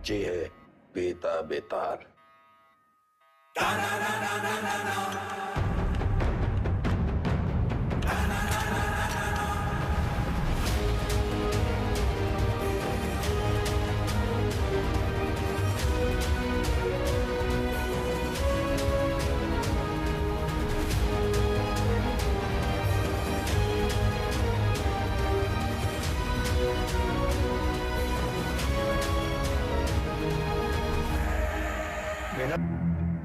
बच्ची है बेता बेतार।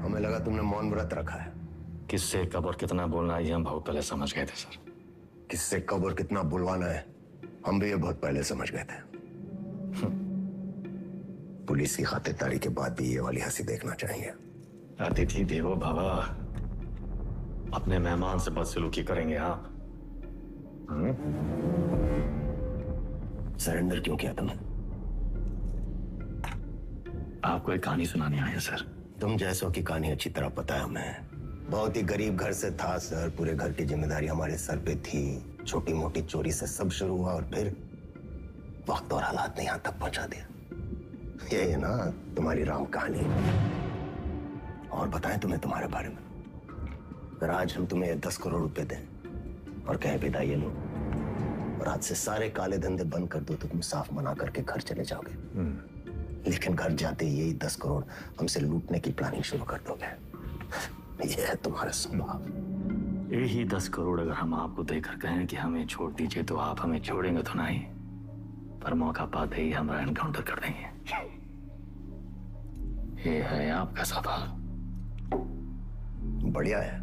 हमें लगा तुमने मौन व्रत रखा है। किससे कब और कितना बोलना है ये हम बहुत पहले समझ गए थे सर। किससे कब और कितना बुलवाना है हम भी ये बहुत पहले समझ गए थे। पुलिस की खातिरदारी के बाद भी ये वाली हंसी देखना चाहिए। अतिथि देवो भव, अपने मेहमान से बदसलूकी करेंगे आप? सरेंडर क्यों किया तुमने? आपको एक कहानी सुनानी आया सर। तुम जैसों की कहानी अच्छी तरह पता है हमें। बहुत ही गरीब घर से था सर, पूरे घर की जिम्मेदारी हमारे सर पे थी। छोटी मोटी चोरी से सब शुरू हुआ और फिर वक्त और हालात ने यहां तक पहुंचा दिया। ये है ना तुम्हारी राम कहानी। और बताएं तुम्हें तुम्हारे बारे में। अगर आज हम तुम्हें 10 करोड़ रुपए दें और कहें विदा ये लो और आज से सारे काले धंधे बंद कर दो तो तुम साफ मना करके घर चले जाओगे। लेकिन घर जाते ही यही 10 करोड़ हमसे लूटने की प्लानिंग शुरू कर दोगे। यह है तुम्हारा स्वभाव। यही 10 करोड़ अगर हम आपको देकर कहें कि हमें छोड़ दीजिए तो आप हमें छोड़ेंगे तो नहीं, पर मौका पाते ही हमारा एनकाउंटर कर देंगे। ये है आपका स्वभाव। बढ़िया है।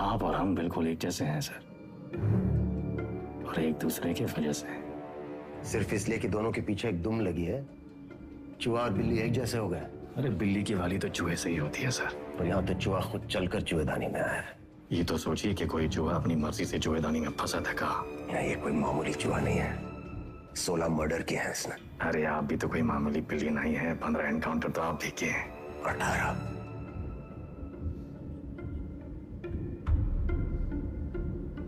आप और हम बिल्कुल एक जैसे हैं सर, और एक दूसरे की वजह से। सिर्फ इसलिए कि दोनों के पीछे एक दुम लगी है, चूहा और बिल्ली एक जैसे हो गए। अरे बिल्ली की वाली तो चूहे से ही होती है सर। पर यहाँ तो चूहा खुद चलकर चूहेदानी में आया है। ये तो सोचिए कि कोई चूहा अपनी मर्जी से चूहेदानी में फंसा था कहा। ये कोई मामूली चूहा नहीं है, 16 मर्डर किए हैं इसने। अरे आप भी तो कोई मामूली बिल्ली नहीं है। 15 एनकाउंटर तो आप भी किए हैं। 18।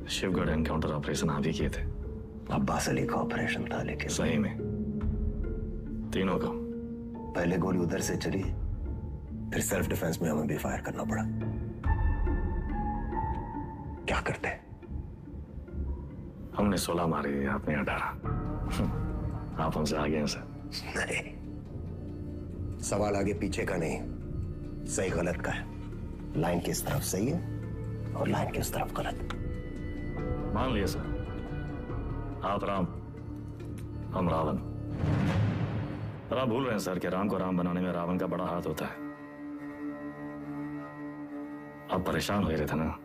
शिवगढ़ एनकाउंटर ऑपरेशन आप ही किए थे। अब्बास अली का ऑपरेशन था, लेकिन सही में तीनों का। पहले गोली उधर से चली, फिर सेल्फ डिफेंस में हमें भी फायर करना पड़ा। क्या करते? हमने 16 मारे, आपने 18। आप हमसे आगे हैं सर। नहीं, सवाल आगे पीछे का नहीं, सही गलत का है। लाइन की इस तरफ सही है और लाइन की उस तरफ गलत। मान लिया सर, आप राम, हम रावण। पर आप भूल रहे हैं सर कि राम को राम बनाने में रावण का बड़ा हाथ होता है। आप परेशान हो रहे थे ना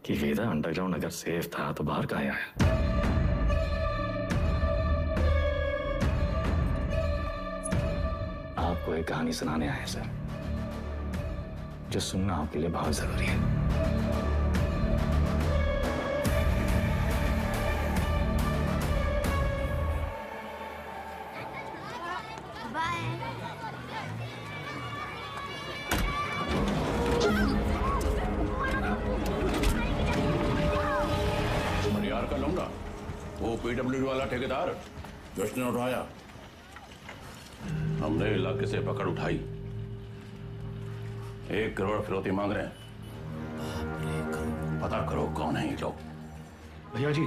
कि वेदा अंडरग्राउंड अगर सेफ था तो बाहर कहाँ आया। आपको एक कहानी सुनाने आए सर, जो सुनना आपके लिए बहुत जरूरी है। परियार का लौंडा, वो पीडब्ल्यूडी वाला ठेकेदार जिसने उठाया, हमने इलाके से पकड़ उठाई। 1 करोड़ फिरौती मांग रहे हैं। पता करो कौन है ये लोग। भैया जी,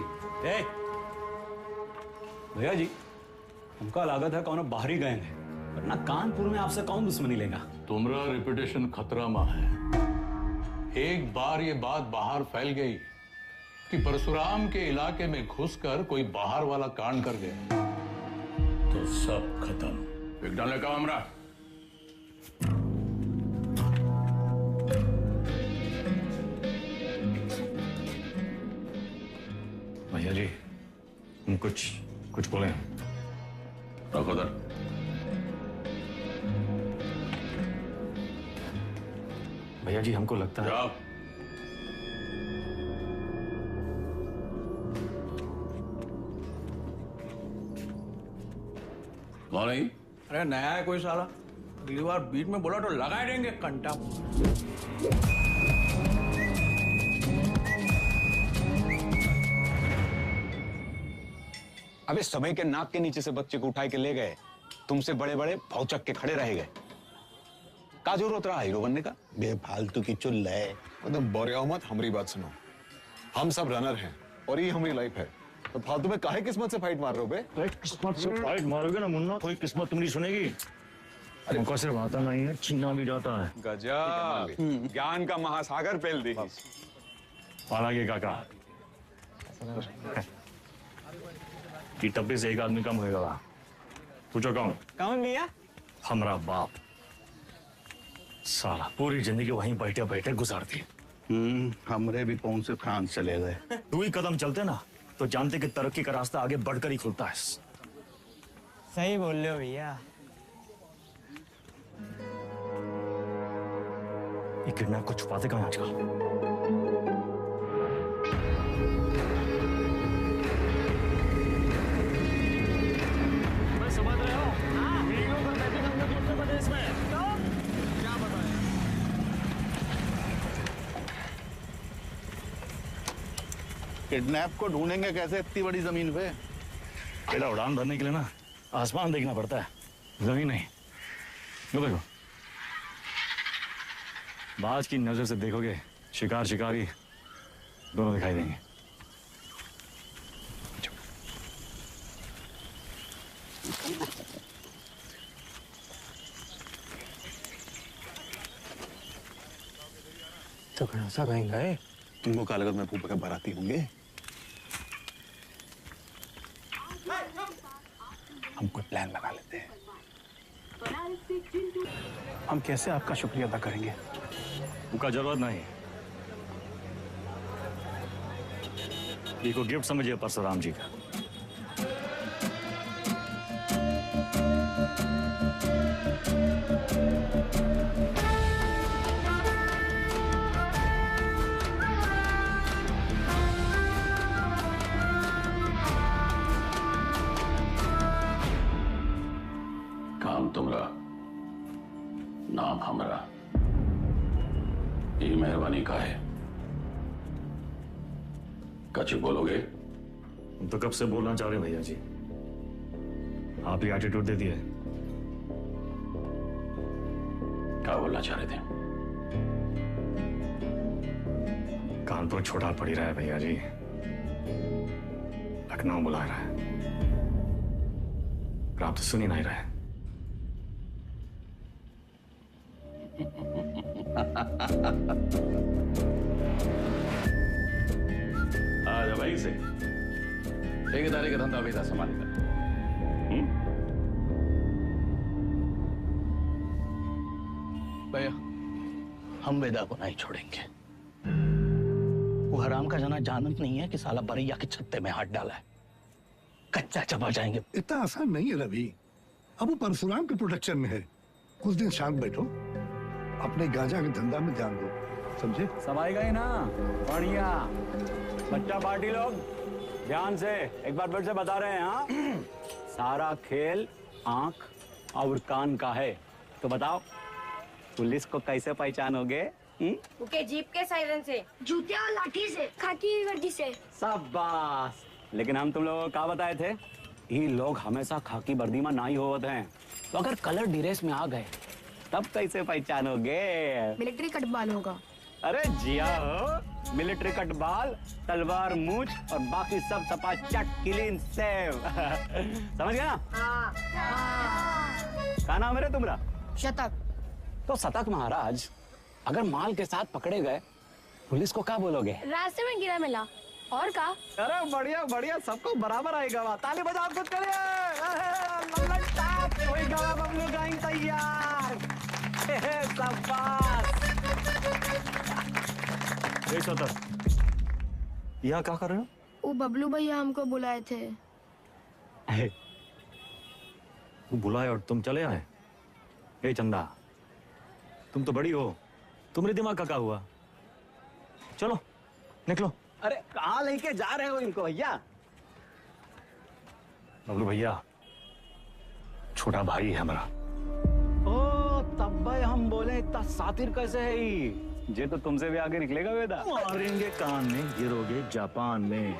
भैया जी, हमका लागत है कौन बाहरी गए हैं, वरना कानपुर में आपसे कौन दुश्मनी लेगा। तुम्हारा रेपुटेशन खतरा में है। एक बार ये बात बाहर फैल गई कि परशुराम के इलाके में घुसकर कोई बाहर वाला कांड कर गया तो सब खत्म। विज्ञान का हमरा भैया जी, हम कुछ बोले। रखो दर। भैया जी, हमको लगता है जाओ। कौन है? अरे नया है कोई साला, अगली बार बीच में बोला तो लगा देंगे कंटा। अबे समय के नाक के नीचे से बच्चे को उठाए के ले गए, तुमसे बड़े बड़े भौचक के खड़े रह गए। का जरूरत रहा हीरो बनने का? बेफालतू की चुल है। मतलब बोरिया मत, हमारी बात सुनो। हम सब रनर हैं और ये हमारी लाइफ है, तो फालतू में काहे किस्मत से फाइट मार रहे हो बे? किस्मत से फाइट मारोगे ना मुन्ना, कोई किस्मत तुम नहीं सुनेगी। हमको सिर्फ आता नहीं है, छीना भी जाता है। गजब, ज्ञान का महासागर फैल दी। हालांकि काका कि टप्पे से एक आदमी कम होएगा। पूछो कौन? कौन भैया? हमारा बाप। साला पूरी जिंदगी वहीं बैठे बैठे गुजार दी। हमरे भी पहुंच से फ्रांस चले गए। 2 ही कदम चलते ना तो जानते कि तरक्की का रास्ता आगे बढ़कर ही खुलता है। सही बोल रहे हो भैया। ये किडनैप को छुपाते कहाँ आजकल? मैं समझ रहा हूँ। वीडियो पर बैठे हम लोग उत्तर प्रदेश में। क्या बताएं? किडनैप को ढूंढेंगे कैसे इतनी बड़ी जमीन पे? पहला उड़ान भरने के लिए ना आसमान देखना पड़ता है, जमीन नहीं। लो देखो, बाज की नजर से देखोगे शिकार शिकारी दोनों दिखाई देंगे। तो कौन सा महंगा है? तुमको क्या लगता मैं फूफा के बाराती होंगे? हम कोई प्लान बना लेते हैं। हम कैसे आपका शुक्रिया अदा करेंगे? उनका जरूरत नहीं। ये को गिफ्ट समझिए परशुराम जी का। काम तुमरा, नाम हमरा। ये मेहरबानी का है। कछ बोलोगे? हम तो कब से बोलना चाह रहे भैया जी, आप ही एटीट्यूड दे दिए। क्या बोलना चाह रहे थे? कानपुर छोटा पड़ ही रहा है भैया जी, लखनऊ बुला रहा है, पर आप तो सुन ही नहीं रहे। आजा भाई से ठेकेदारी का धंधा भी था संभालेगा। भैया हम वेदा को नहीं छोड़ेंगे। वो हराम का जना जानत नहीं है कि साला बरैया के छत्ते में हाथ डाला है। कच्चा चबा जाएंगे। इतना आसान नहीं है रवि। अब वो परशुराम के प्रोटेक्शन में है। कुछ दिन शांत बैठो, अपने गांजा के धंधा में ध्यान दो, समझे? समाई गई ना? बढ़िया। बच्चा पार्टी लोग ध्यान से एक बार फिर से बता रहे हैं। हाँ, सारा खेल आंख और कान का है। तो बताओ पुलिस को कैसे पहचानोगे? उनके जीप के सायरन से, जूते और लाठी से, खाकी वर्दी से। शाबाश। लेकिन हम तुम लोगों को क्या बताए थे? ये लोग हमेशा खाकी वर्दी में नहीं होते हैं, तो अगर कलर ड्रेस में आ गए तब कैसे पहचानोगे? मिलिट्री कटबाल होगा। अरे जिया हो, मिलिट्री कटबाल, तलवार मूछ और बाकी सब सपा चट क्लीन सेव। समझ गया ना? क्या नाम है रे तुम्हारा? शतक। तो शतक महाराज, अगर माल के साथ पकड़े गए पुलिस को क्या बोलोगे? रास्ते में गिरा मिला। और का? अरे बढ़िया बढ़िया, सबको बराबर आएगा। ताली बजाओ कुछ करिए। बबलू गाइंग तैयार। यहाँ क्या कर रहे हो? वो बबलू भैया हमको बुलाए थे। वो बुलाए और तुम चले आए? ए चंदा, तुम तो बड़ी हो, तुम्हारे दिमाग का क्या हुआ? चलो निकलो। अरे कहाँ लेके जा रहे हो इनको भैया? बबलू भैया छोटा भाई है हमारा। ओ तब भाई हम बोले इतना सातिर कैसे है ये तो तुमसे भी आगे निकलेगा वेदा। मारेंगे कान में, गिरोगे जापान में।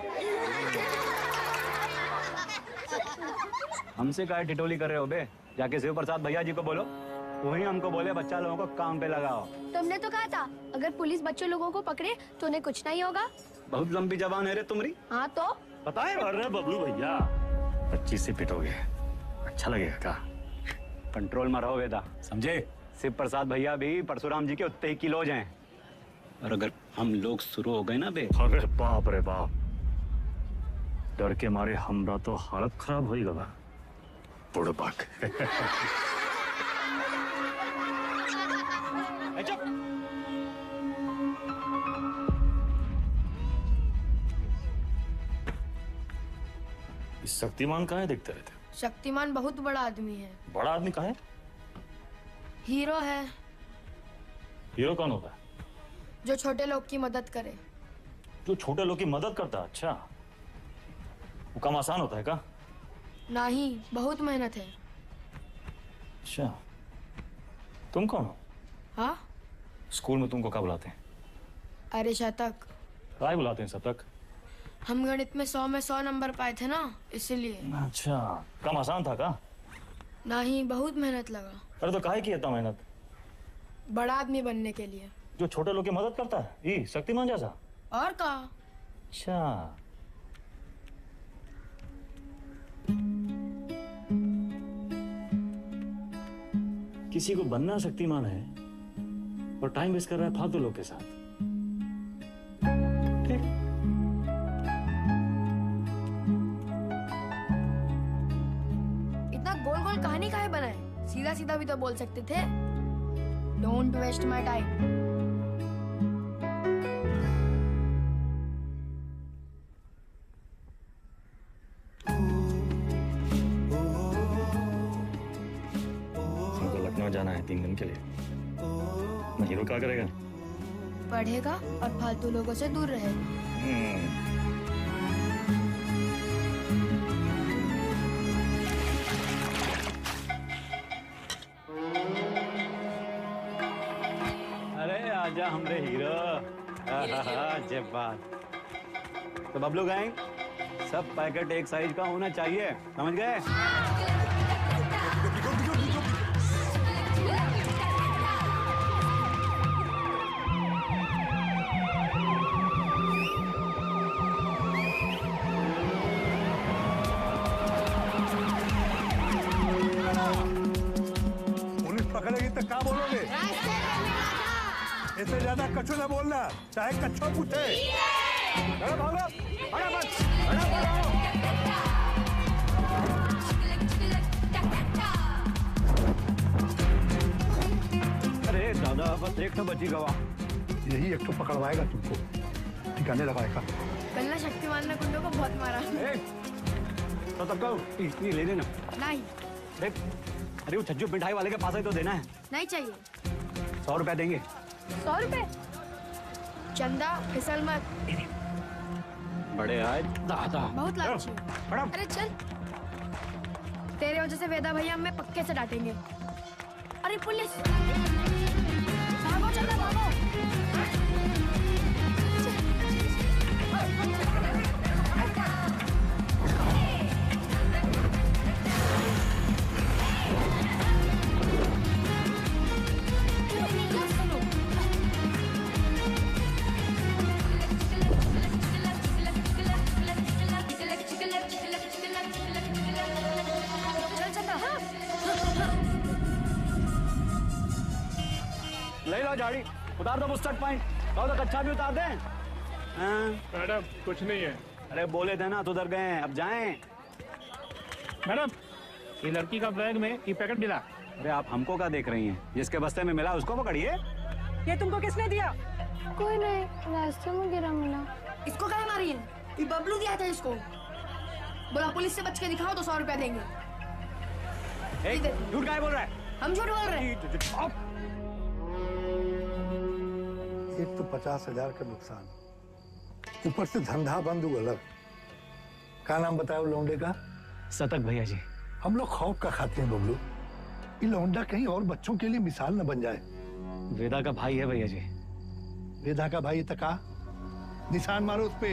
हमसे काहे टिटोली कर रहे हो बे? जाके शिव प्रसाद भैया जी को बोलो, वही हमको बोले बच्चा लोगों को काम पे लगाओ। तुमने तो कहा था अगर पुलिस बच्चों लोगों को पकड़े तो उन्हें कुछ नहीं होगा। बहुत लंबी जबान है रे तुम्हारी। हाँ तो पता है? अरे बबलू भैया 25 से पिटोगे, अच्छा लगेगा का? कंट्रोल में रहो वेदा, समझे? शिव प्रसाद भैया भी परशुराम जी के उतने ही किलोज हैं। और अगर हम लोग शुरू हो गए ना बे, अरे बाप रे बाप, डर के मारे हमरा तो हालत खराब हो गया। बुड़बक। चुप। शक्तिमान कहाँ है देखते रहते? शक्तिमान बहुत बड़ा आदमी है। बड़ा आदमी कहाँ है? हीरो है हीरो कौन होता है? जो छोटे लोग की मदद करे। जो छोटे लोग की मदद करता है? अच्छा, वो काम आसान होता है का? नहीं, बहुत मेहनत है। अच्छा, तुम कौन हो? हाँ? स्कूल में तुमको क्या बुलाते हैं? अरे शतक। काय बुलाते हैं शतक? हम गणित में 100 में 100 नंबर पाए थे ना, इसलिए। अच्छा, काम आसान था का? नहीं, बहुत मेहनत लगा। अरे तो काहे की इतना मेहनत? बड़ा आदमी बनने के लिए। जो छोटे लोग की मदद करता है, ये शक्तिमान जैसा? और का? अच्छा, किसी को बनना शक्तिमान है और टाइम वेस्ट कर रहा है फालतू लोग के साथ। ठीक। इतना गोल गोल कहानी काहे बनाए? सीधा सीधा भी तो बोल सकते थे। Don't waste my time. जाना है 3 दिन के लिए। मैं हीरो क्या करेगा? पढ़ेगा और फालतू लोगों से दूर रहेगा। अरे आजा हमरे हीरो। जब बात तो बबलू गैंग, सब पैकेट एक साइज का होना चाहिए, समझ गए? पकड़ेगी तो क्या बोलोगे? इससे ज्यादा कछु ना बोलना, चाहे कच्छो पूछे। अरे दादा, बस एक तो बची गवा। यही एक तो पकड़वाएगा तुमको, ठिकाने लगाएगा। कल ना शक्तिमान ने कुंडों को बहुत मारा। तो तब कहो, इतनी ले लेना। नहीं। देख, अरे वो छज्जू मिठाई वाले के पास ही तो देना है। नहीं चाहिए। 100 रुपया देंगे। 100 रुपए? चंदा, फिसल मत। बड़े आज दादा बहुत लालची। अरे चल, तेरे वजह से वेदा भैया हमें पक्के से डांटेंगे। अरे पुलिस! भागो चंदा, भागो। ले लो झाड़ी, उतार दो बुस्टर्ड पॉइंट। तो कच्चा भी उतार दें। मैडम कुछ नहीं है। अरे बोले थे ना, तो उधर गए, अब जाएं। मैडम, ये लड़की का बैग में ये पैकेट मिला। अरे आप हमको क्या देख रही हैं? जिसके बस्ते में मिला उसको पकड़िए। ये तुमको किसने दिया? कोई नहीं, रास्ते में गिरा मिला। इसको काहे मारी है? ये बबलू दिया था इसको। बोला पुलिस से बच के दिखाओ तो 100 रुपया देंगे। झूठ काहे बोल रहा है? हम झूठ बोल रहे हैं। एक तो 50,000 का नुकसान, ऊपर से धंधा बंद हुआ अलग। क्या नाम बताया लौंडे का? शतक भैया जी। हम लोग खौफ का खाते हैं बबलू, ये लौंडा कहीं और बच्चों के लिए मिसाल न बन जाए। वेदा का भाई है भैया जी। वेदा का भाई तका, निशान मारो उस पे।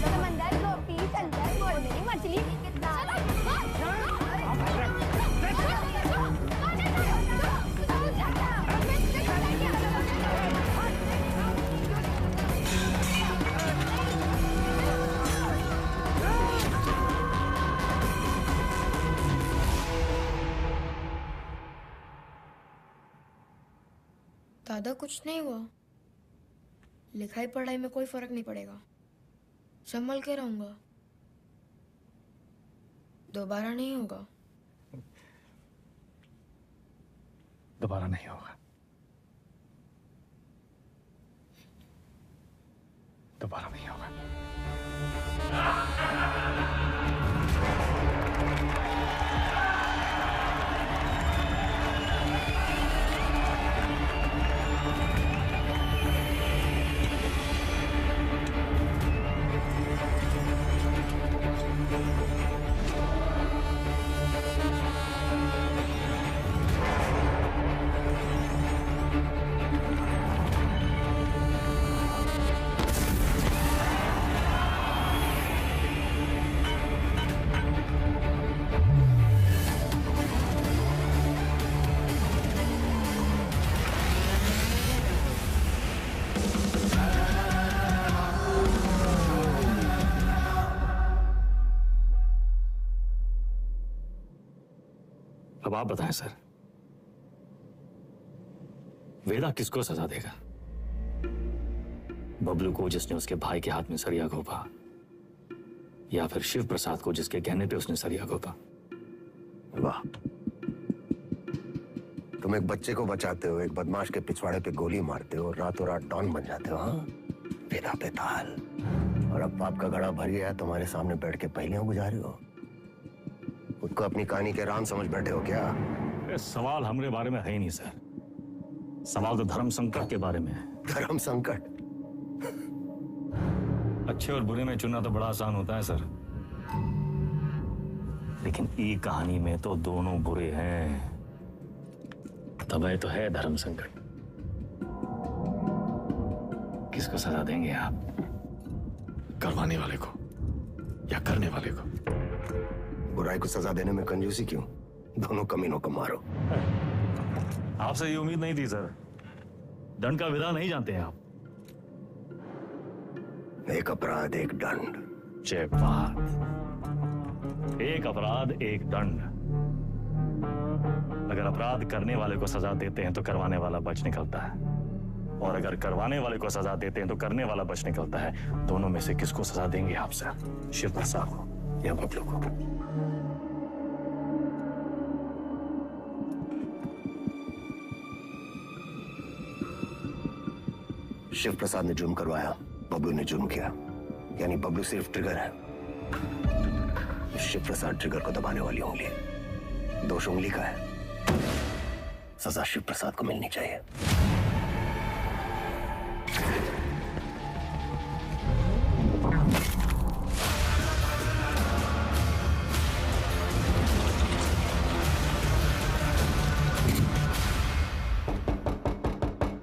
समंदर को पी दादा कुछ नहीं हुआ, लिखाई पढ़ाई में कोई फर्क नहीं पड़ेगा, संभल के रहूंगा, दोबारा नहीं होगा। दोबारा नहीं होगा, दोबारा नहीं होगा। अब आप बताएं सर, वेदा किसको सजा देगा? बबलू को जिसने उसके भाई के हाथ में सरिया घोंपा, या फिर शिव प्रसाद को जिसके कहने पे उसने सरिया घोंपा? वाह, तुम एक बच्चे को बचाते हो, एक बदमाश के पिछवाड़े पे गोली मारते हो, रातों रात डॉन बन जाते हो। हाँ, वेदा पे ताल। और अब पाप का घड़ा भर गया, तुम्हारे सामने बैठ के पहेलियां बुझा रही हो। खुद को अपनी कहानी के राम समझ बैठे हो क्या? सवाल हमारे बारे में है ही नहीं सर, सवाल तो धर्म संकट के बारे में है। धर्म संकट? अच्छे और बुरे में चुनना तो बड़ा आसान होता है सर, लेकिन ई कहानी में तो दोनों बुरे हैं, तब तो है धर्म संकट। किसको सजा देंगे आप? करवाने वाले को या करने वाले को? बुराई को सजा देने में कंजूसी क्यों? दोनों कमीनों को मारो। आपसे ये उम्मीद नहीं थी सर, दंड का विधान नहीं जानते हैं आप। एक अपराध एक दंड। जय बात, एक अपराध एक दंड। अगर अपराध करने वाले को सजा देते हैं तो करवाने वाला बच निकलता है, और अगर करवाने वाले को सजा देते हैं तो करने वाला बच निकलता है। दोनों में से किसको सजा देंगे आप सर? शिव प्रसाद को या बबलू को? शिव प्रसाद ने जुर्म करवाया, बबलू ने जुर्म किया, यानी बबलू सिर्फ ट्रिगर है, शिव प्रसाद ट्रिगर को दबाने वाली उंगली है। दोष उंगली का है, सजा शिव प्रसाद को मिलनी चाहिए।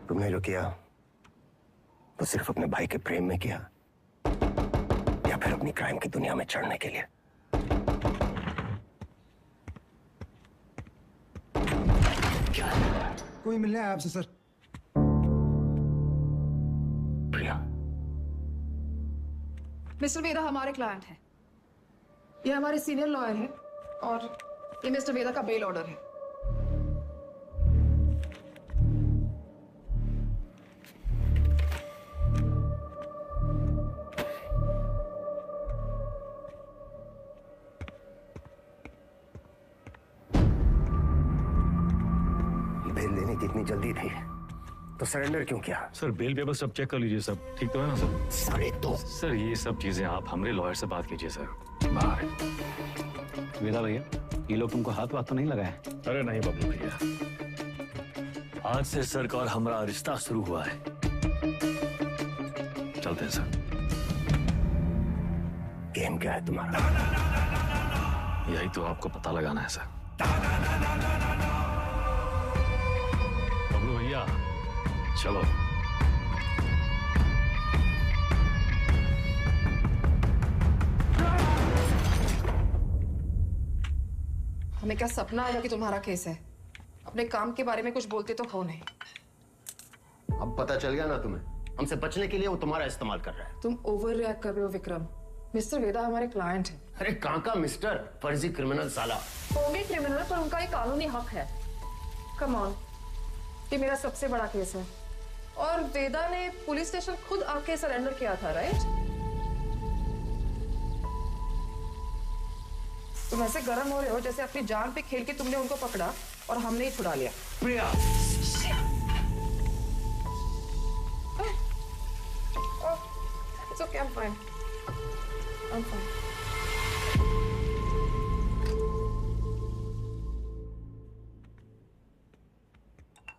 तुमने जो किया तो सिर्फ अपने भाई के प्रेम में किया, या फिर अपनी क्राइम की दुनिया में चढ़ने के लिए? कोई मिलने आया आपसे सर। प्रिया। मिस्टर वेदा हमारे क्लाइंट हैं, ये हमारे सीनियर लॉयर हैं, और ये मिस्टर वेदा का बेल ऑर्डर है। इतनी जल्दी थी तो सरेंडर क्यों किया? सर बेल पेपर सब चेक कर लीजिए, सब ठीक तो है ना सर? सारे तो सर ये सब चीजें आप हमारे लॉयर से बात कीजिए सर। बाहर वेदा भैया, ये लोग तुमको हाथ वाथ तो नहीं लगाए? अरे नहीं बबलू भैया, आज से सर का और हमारा रिश्ता शुरू हुआ है। चलते हैं सर। गेम क्या है तुम्हारा? यही तो आपको पता लगाना है सर। भैया चलो। हमें क्या सपना आया कि तुम्हारा केस है? अपने काम के बारे में कुछ बोलते तो हो नहीं। अब पता चल गया ना तुम्हें, हमसे बचने के लिए वो तुम्हारा इस्तेमाल कर रहा है। तुम ओवर रिएक्ट कर रहे हो विक्रम। मिस्टर वेदा हमारे क्लाइंट है। अरे कहाँ का मिस्टर, फर्जी क्रिमिनल साला। होंगे क्रिमिनल, पर उनका एक कानूनी हक है। कम ऑन, ये मेरा सबसे बड़ा केस है और वेदा ने पुलिस स्टेशन खुद आके सरेंडर किया था, राइट? तुम ऐसे गर्म हो रहे हो जैसे अपनी जान पे खेल के तुमने उनको पकड़ा और हमने ही छुड़ा लिया। प्रिया, It's okay, I'm fine. I'm fine.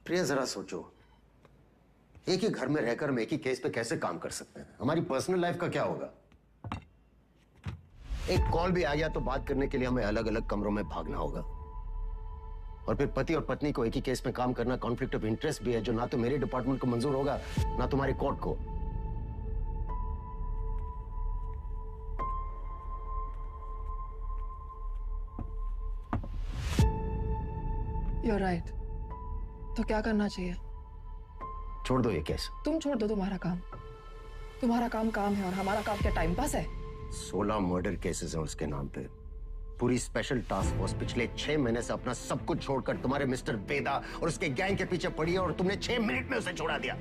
प्रिया जरा सोचो, एक ही घर में रहकर हम एक ही केस पे कैसे काम कर सकते हैं? हमारी पर्सनल लाइफ का क्या होगा? एक कॉल भी आ गया तो बात करने के लिए हमें अलग अलग कमरों में भागना होगा। और फिर पति और पत्नी को एक ही केस में काम करना कॉन्फ्लिक्ट ऑफ इंटरेस्ट भी है, जो ना तो मेरे डिपार्टमेंट को मंजूर होगा ना तुम्हारी कोर्ट को। You're right. तो क्या करना चाहिए? छोड़ दो ये केस। तुम छोड़ दो तुम्हारा काम। तुम्हारा काम काम है और हमारा काम क्या टाइम पास है? 16 मर्डर केसेस हैं उसके नाम पे। पूरी स्पेशल टास्क फोर्स पिछले 6 महीने से अपना सब कुछ छोड़कर तुम्हारे मिस्टर वेदा और उसके गैंग के पीछे पड़ी है और तुमने 6 मिनट में उसे छोड़ा दिया।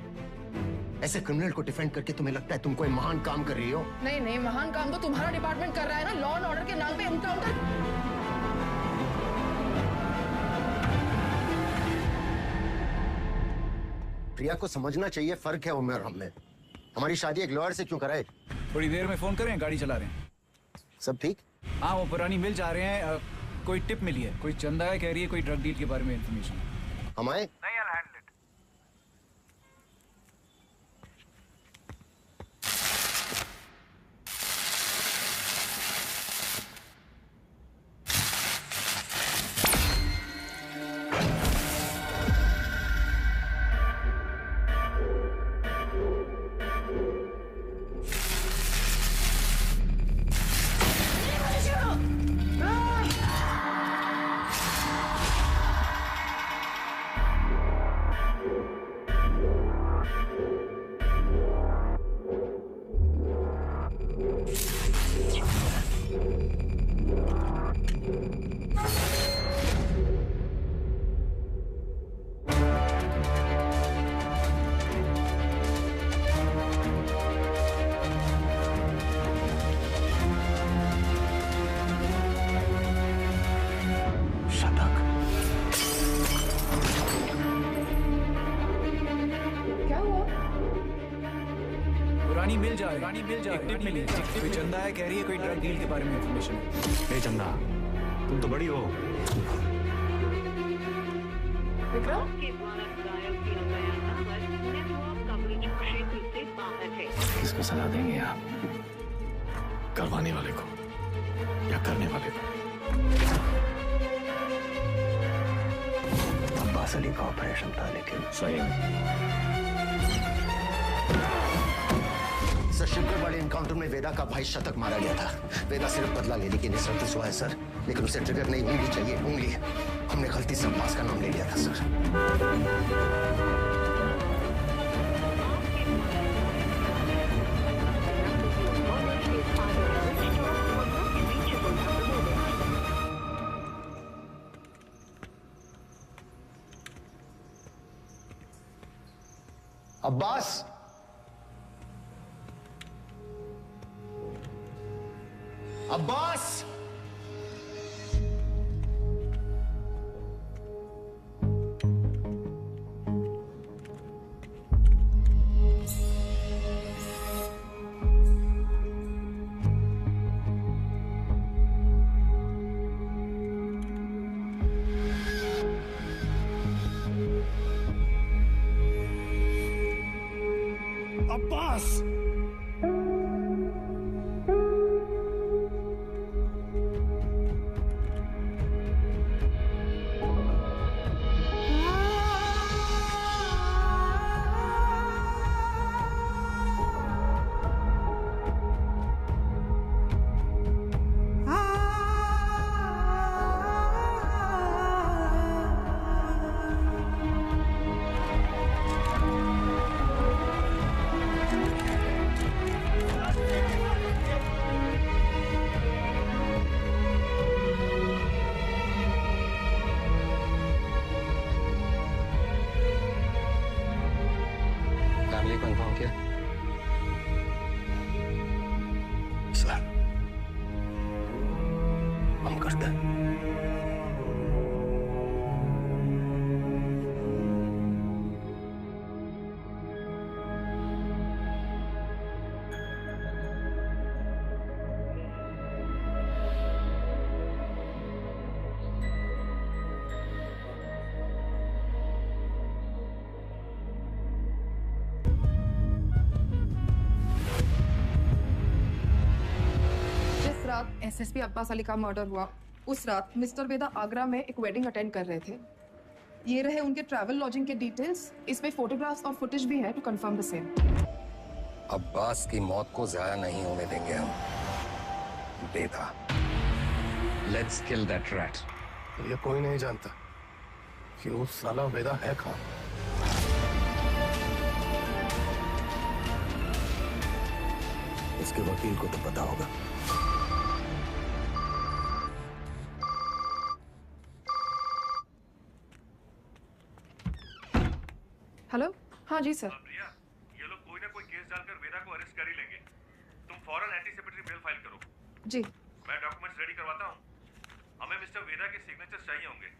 ऐसे क्रिमिनल को डिफेंड करके तुम्हें लगता है तुम कोई महान काम कर रही हो? नहीं नहीं, महान काम तो तुम्हारा डिपार्टमेंट कर रहा है ना, लॉ एंड ऑर्डर के नाम पे एनकाउंटर। प्रिया को समझना चाहिए, फर्क है उम्र और हम में। हमारी शादी एक लॉयर से क्यों कराए? थोड़ी देर में फोन करें, गाड़ी चला रहे हैं। सब ठीक? हाँ, वो पुरानी मिल जा रहे हैं। कोई टिप मिली है, कोई चंदा है, कह रही है कोई ड्रग डील के बारे में इंफॉर्मेशन। हम आए? नहीं, I'll handle it. कोई चंदा है, कह रही है कोई ड्रग डील के बारे में इंफॉर्मेशन है। ए चंदा, तुम तो बड़ी हो। विक्रम? किसको सलाह देंगे आप? करवाने वाले को या करने वाले को? अब्बास अली का ऑपरेशन था, लेकिन सही में सर, शिवगढ़ वाले एनकाउंटर में वेदा का भाई शतक मारा गया था। वेदा सिर्फ बदला लेने की निस्सरती हुआ है सर, लेकिन उसे ट्रिगर नहीं, उंगली चाहिए, उंगली। हमने गलती से अब्बास का नाम ले लिया था सर। अब्बास, अब्बास, अब्बास, लिए कंफर्म किया? सर, हम करते हैं। एसएसपी अब्बास अली का मर्डर हुआ उस रात मिस्टर वेदा आगरा में एक वेडिंग अटेंड कर रहे थे। ये रहे उनके ट्रैवल लॉजिंग के डिटेल्स। इसमें फोटोग्राफ्स और फुटेज भी है to confirm the same. Abbas की मौत को जाया नहीं होने देंगे हम। Veda, let's kill that rat. ये कोई नहीं जानता कि वो साला वेदा है कौन। इसके वकील को तो पता होगा। हेलो, हाँ जी सर। प्रिया, ये लोग कोई ना कोई केस डालकर वेदा को अरेस्ट कर ही लेंगे। तुम फौरन एंटीसिपेटरी बेल फाइल करो। जी। मैं डॉक्यूमेंट्स रेडी करवाता हूँ। हमें मिस्टर वेदा के सिग्नेचर्स चाहिए होंगे।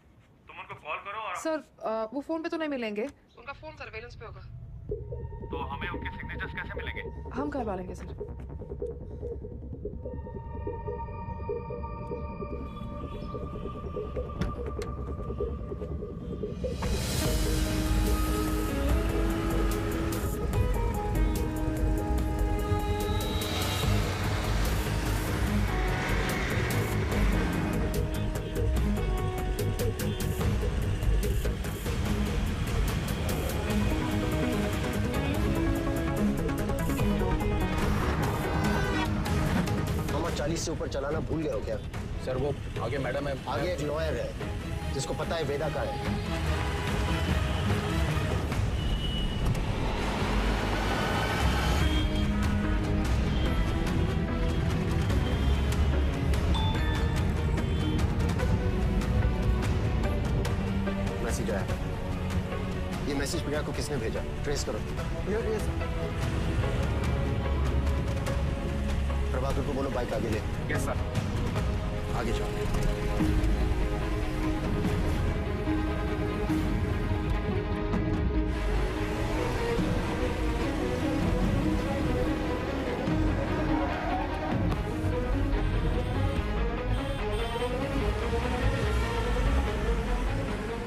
तुम उनको कॉल करो और सर वो फोन पे तो नहीं मिलेंगे, उनका फोन सर्वेलेंस पे होगा। तो हमें उनके सिग्नेचर्स कैसे मिलेंगे? हम करवा लेंगे सर। मामा 40 से ऊपर चलाना भूल गए हो क्या? सर वो आगे मैडम है। आगे एक लॉयर है जिसको पता है वेदा का है। मैसेज आया। ये मैसेज प्रिया को किसने भेजा? ट्रेस करो। प्रभाकर को बोलो बाइक आगे ले। Yes sir. आगे जाओ।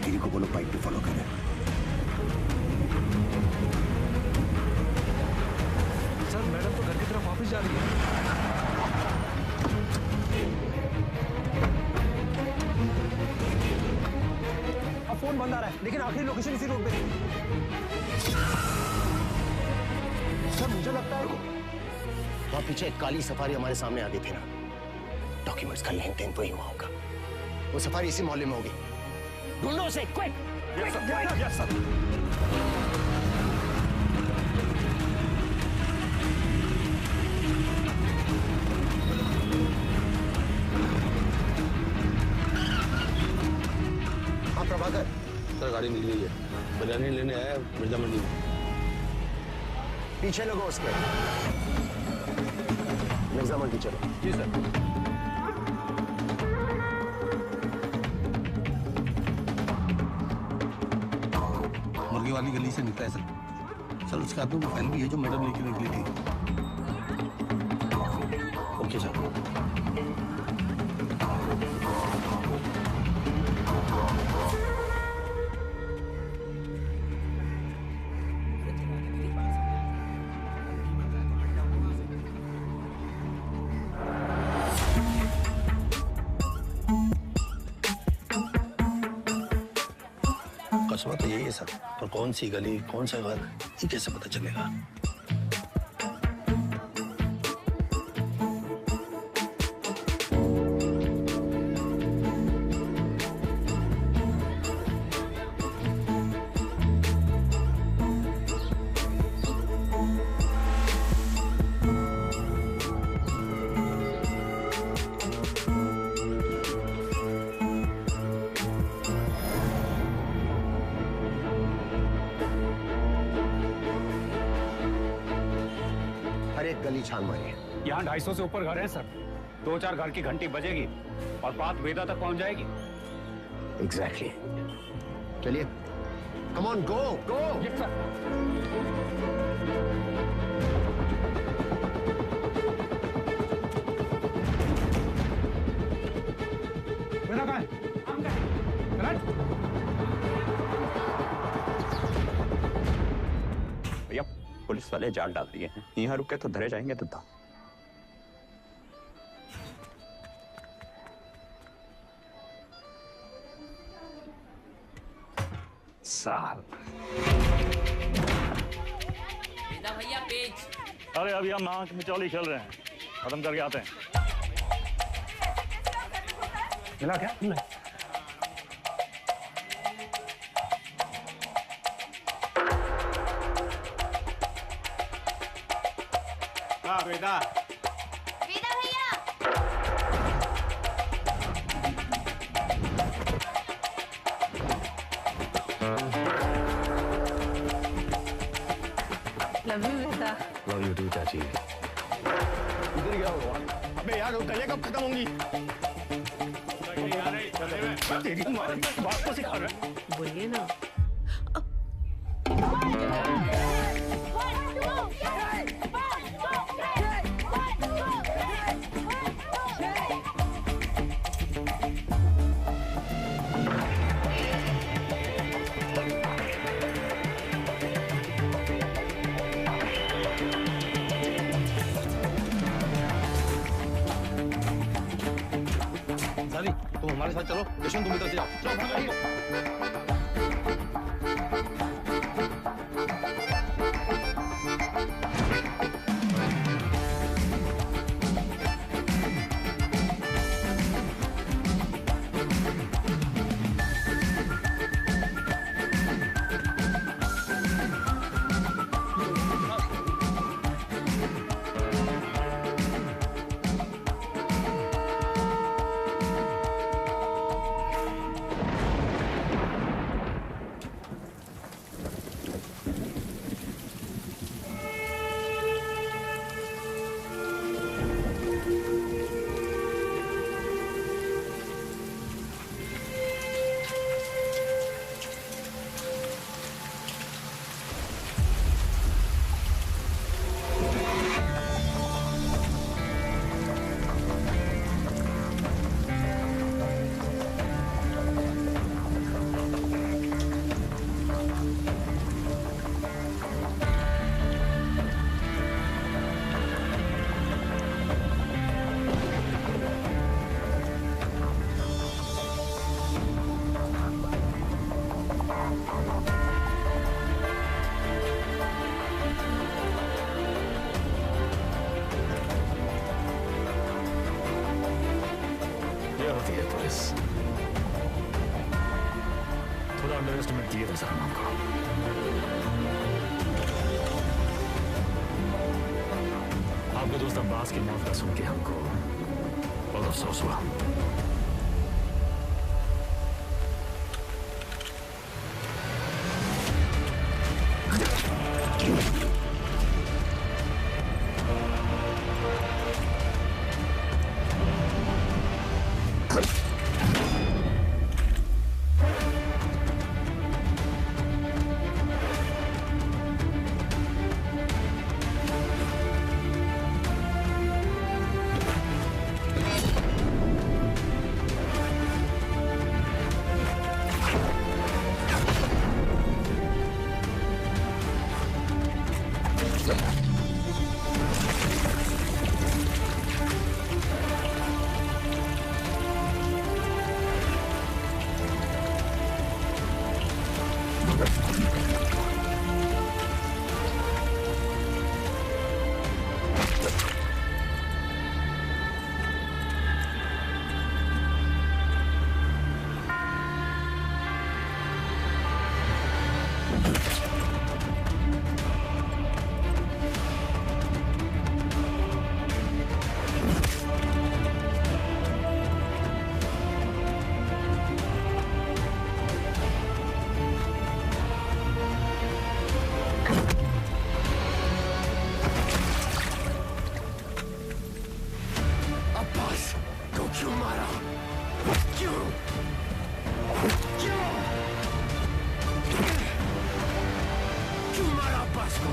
गिरी को बोलो बाइक पे फॉलो करे। सर मैडम तो घर की तरफ वापस जा रही है। फोन बंद आ रहा है लेकिन आखिरी लोकेशन इसी रोड पे है। सर मुझे लगता है वहां पीछे एक काली सफारी हमारे सामने आ गई थी ना। डॉक्यूमेंट्स का लेन देन तो ही हुआ होगा। वो सफारी इसी मोहल्ले में होगी। ढूंढो उसे क्विक। Yes sir. हाँ प्रभाकर। सर गाड़ी मिल गई है। बिरयानी लेने आया है मिर्जा मंडी में। पीछे लगो उसके। मिर्जा मंडी चलो। जी सर। मुर्गी वाली गली से निकला है सर। सर उसके हाथ में वो फाइल भी है जो मैडम लेके निकली थी। Okay sir. कस्बा तो यही है सर, पर कौन सी गली कौन सा घर ये कैसे पता चलेगा? गली छान मारिए। यहाँ 250 से ऊपर घर हैं सर। 2-4 घर की घंटी बजेगी और बात वेदा तक पहुंच जाएगी। एग्जैक्टली। चलिए, come on, go go. Yes sir. Veda कहाँ है? भैया पुलिस वाले जाल डाल दिए हैं, यहाँ रुके तो धरे जाएंगे तो साल। वेदा भैया पेज। अरे अभी हम आंख मिचौली खेल रहे हैं, खत्म करके आते हैं। मिला क्या? वेदा वेदा भैया love you Veda. Love you too चाची। इधर क्या हुआ? अबे यार गलियां कब खत्म होंगी? तेरी माँ बात को सिखा रहा है। बोलिए ना। तुम हमारे साथ चलो, यशवंत तुम इधर से जाओ। चलो भागो। थोड़ा अंडर एस्टिमेट किए थे सलमान को। आपके दोस्त अब्बास की मौत का सुन के हमको बहुत अफसोस हुआ। बदमाश को।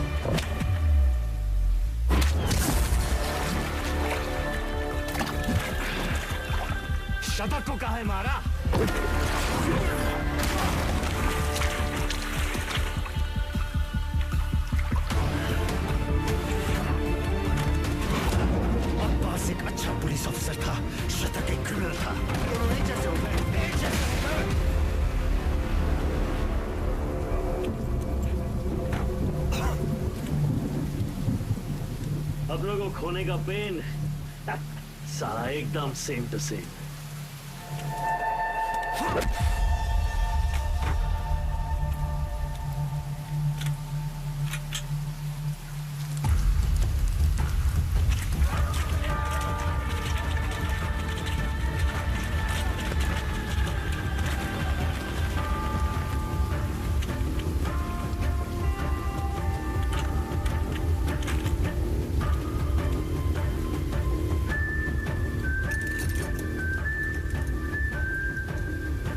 शतक को कहा है मारा? अब्बास एक अच्छा पुलिस ऑफिसर था, शतक एक क्रिमिनल था। दोनों एक जैसे हो गए, एक जैसे। अब लोगों को खोने का पेन सारा एकदम सेम टू सेम।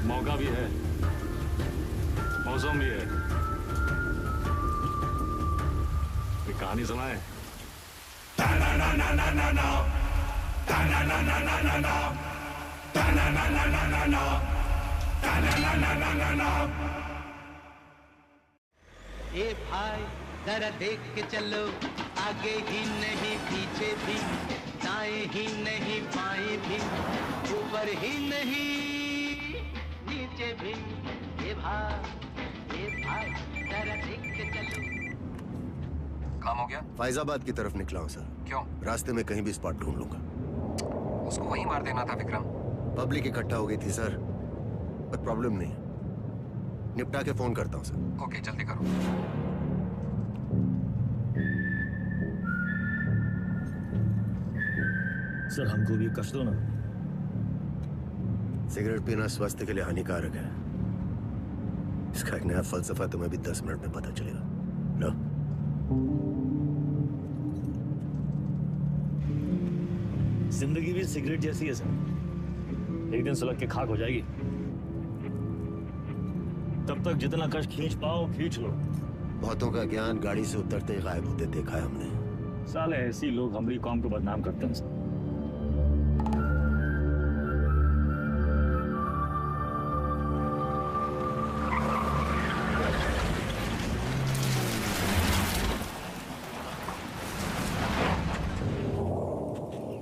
मौका भी है, मौसम भी है। कोई कहानी सुनाए? ए भाई जरा देख के चलो, आगे ही नहीं पीछे भी, दाएं ही नहीं बाएं भी, ऊपर ही नहीं नीचे भी। ए भाई जरा देख के चलो। काम हो गया? फैजाबाद की तरफ निकला हूँ सर। क्यों? रास्ते में कहीं भी स्पॉट ढूंढ लूंगा। उसको वहीं मार देना था विक्रम। पब्लिक इकट्ठा हो गई थी सर, पर प्रॉब्लम नहीं, निपटा के फोन करता हूँ सर। ओके जल्दी करो। सर हमको भी कष्ट दो ना। सिगरेट पीना स्वास्थ्य के लिए हानिकारक है, इसका एक नया फलसफा तुम्हें भी 10 मिनट में पता चलेगा। लो। जिंदगी भी सिगरेट जैसी है सर, एक दिन सुलग के खाक हो जाएगी। तब तक जितना कष्ट खींच पाओ खींच लो। बहुतों का ज्ञान गाड़ी से उतरते ही गायब होते देखा है हमने। साले ऐसी लोग हमारी कौम को बदनाम करते हैं सर।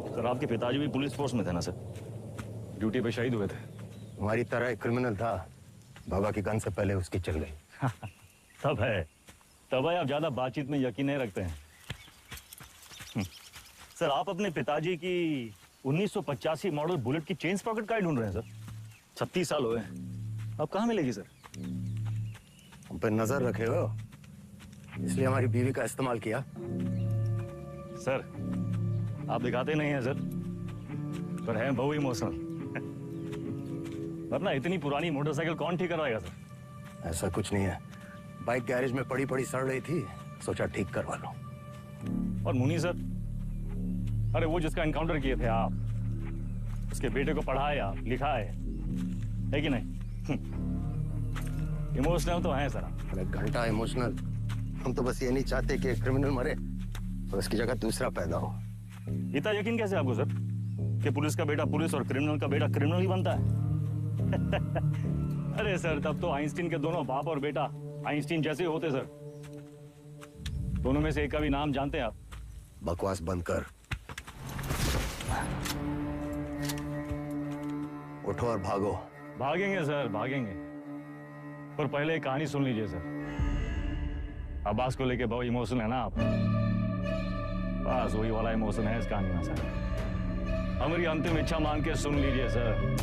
सर आपके पिताजी भी पुलिस फोर्स में थे ना सर? ड्यूटी पे शहीद हुए थे। हमारी तरह एक क्रिमिनल था, बाबा की गन से पहले उसकी चल गई। तब है आप ज्यादा बातचीत में यकीन नहीं रखते हैं। सर आप अपने पिताजी की 1985 मॉडल बुलेट की चेन स्प्रॉकेट कार्ड ढूंढ रहे हैं सर? 36 साल हुए हैं, अब कहाँ मिलेगी सर? हम पे नजर रखे हो, इसलिए हमारी बीवी का इस्तेमाल किया। सर आप दिखाते नहीं हैं सर, पर हैं बहु इमोशनल। वरना इतनी पुरानी मोटरसाइकिल कौन ठीक करवाएगा सर? ऐसा कुछ नहीं है, बाइक गैरेज में पड़ी पड़ी सड़ रही थी, सोचा ठीक करवा लो। और मुनी सर, अरे वो जिसका एनकाउंटर किए थे आप, उसके बेटे को पढ़ाए आप, लिखाए है कि नहीं? इमोशनल तो हैं सर। अरे घंटा इमोशनल, हम तो बस ये नहीं चाहते कि क्रिमिनल मरे और उसकी जगह दूसरा पैदा हो। इतना यकीन कैसे आपको सर कि पुलिस का बेटा पुलिस और क्रिमिनल का बेटा क्रिमिनल ही बनता है? अरे सर तब तो आइंस्टीन के दोनों बाप और बेटा आइंस्टीन जैसे होते सर। दोनों में से एक का भी नाम जानते हैं आप? बकवास बंद कर, उठो और भागो। भागेंगे सर भागेंगे, पर पहले एक कहानी सुन लीजिए सर। अब्बास को लेके बहुत इमोशनल है ना आप? बस वही वाला इमोशन है इस कहानी में सर। हमारी अंतिम इच्छा मान के सुन लीजिए सर।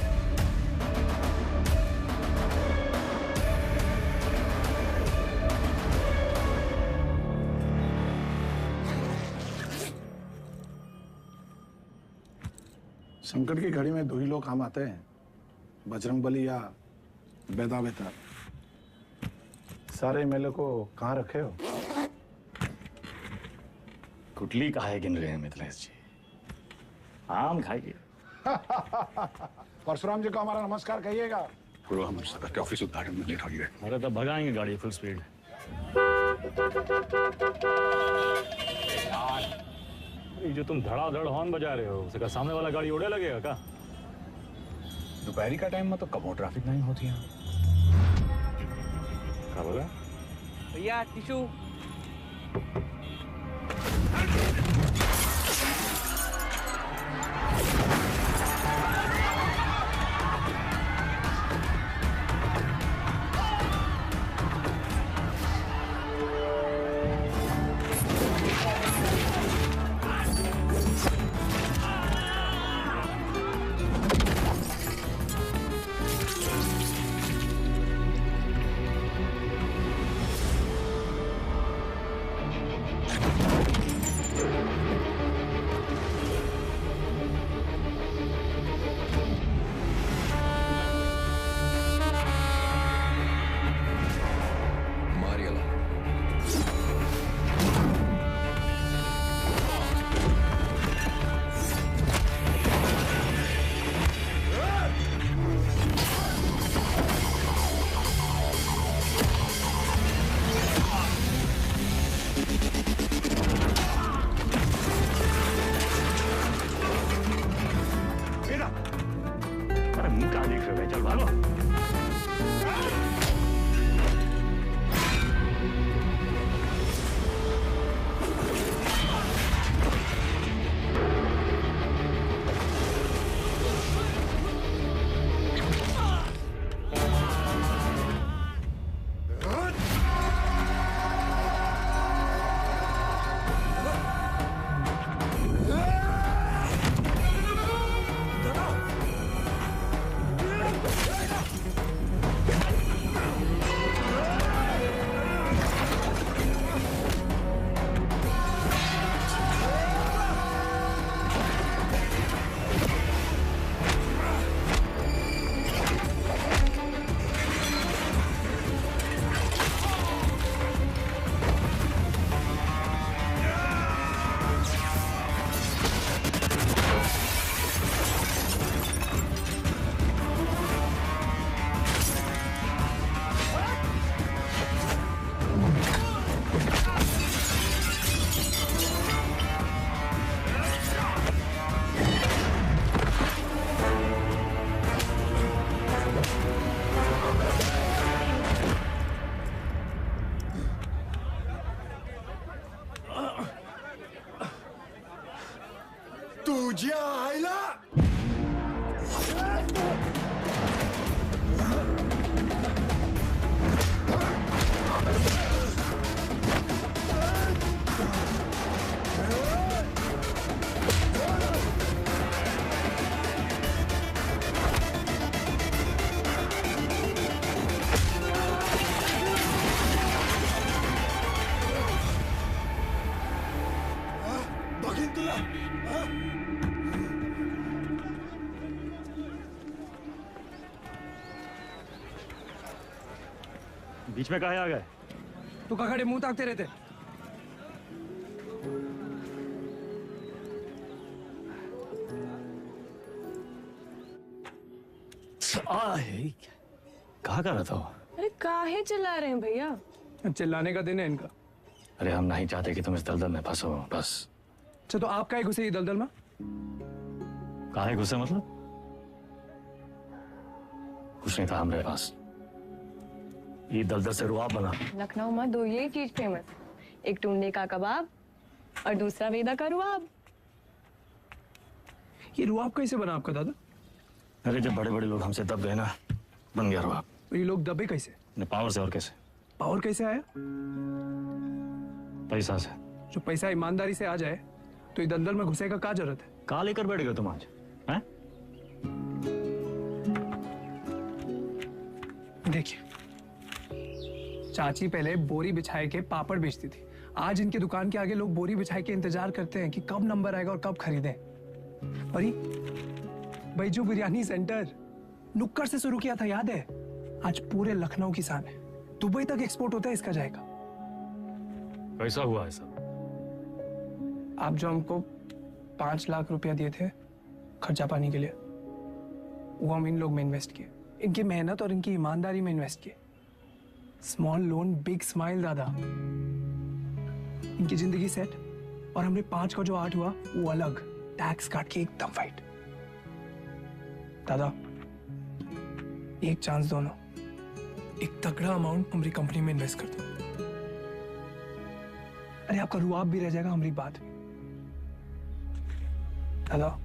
संकट की घड़ी में दो ही लोग काम आते हैं, बजरंगबली या बेदा बेतार। सारे एमएलए को कहाँ रखे हो? कुटली काहे गिन रहे हैं मिथिलेश जी? आम खाइए। परशुराम जी को हमारा नमस्कार कहिएगा। गुरु हमारे सदर के ऑफिस उद्घाटन में लेट हो गए। अरे तो भगाएंगे गाड़ी फुल स्पीड। यार, ये जो तुम धड़ाधड़ हॉर्न बजा रहे हो उसका सामने वाला गाड़ी उड़े लगेगा क्या? दोपहरी का टाइम में तो कब ट्रैफिक नहीं होती है। क्या बोला? भैया टिशू। तुझ्या आईला बघीन तुला बीच में काहे आ गए? तू का खड़े मुंह ताकते रहते। कहा कर रहा था? अरे काहे चिल्ला रहे हैं भैया? चिल्लाने का दिन है इनका। अरे हम नहीं चाहते कि तुम इस दलदल में फंसो, बस। अच्छा तो आप काहे घुसे ये दलदल में? काहे घुसे मतलब? कुछ नहीं था हमारे पास। ये दलदल से रुआब बना। लखनऊ में दो यही चीज फेमस, एक टुंडे का कबाब और दूसरा वेदा का रुआब। ये रुआब कैसे बना आपका दादा? अरे जब बड़े बड़े लोग हमसे दब गए ना, बन गया रुआब। तो ये लोग दबे कैसे? पावर से। और कैसे? पावर कैसे आया? पैसा से। जो पैसा ईमानदारी से आ जाए तो ये दलदल में घुसे का क्या जरूरत है? कहाँ लेकर बैठ गए तुम आज? हैं? देखिए, चाची पहले बोरी बिछाए के पापड़ बेचती थी। आज इनके दुकान के आगे लोग बोरी बिछाए के इंतजार करते हैं कि कब नंबर आएगा और कब खरीदें। और बैजू बिरयानी सेंटर नुक्कड़ से शुरू किया था, याद है? आज पूरे लखनऊ की शान है। दुबई तक एक्सपोर्ट होता है इसका जाएगा। कैसा हुआ है सब? आप जो हमको 5 लाख रुपया दिए थे खर्चा पानी के लिए, वो हम इन लोग में इन्वेस्ट किए। इनकी मेहनत और इनकी ईमानदारी में इन्वेस्ट किए। स्मॉल लोन बिग स्माइल दादा। इनकी जिंदगी सेट और हमने 5 का जो 8 हुआ वो अलग, टैक्स काट के एकदम फाइट। दादा एक चांस दो ना, एक तगड़ा अमाउंट हमारी कंपनी में इन्वेस्ट कर दो। अरे आपका रुआब भी रह जाएगा हमारी बात में। दादा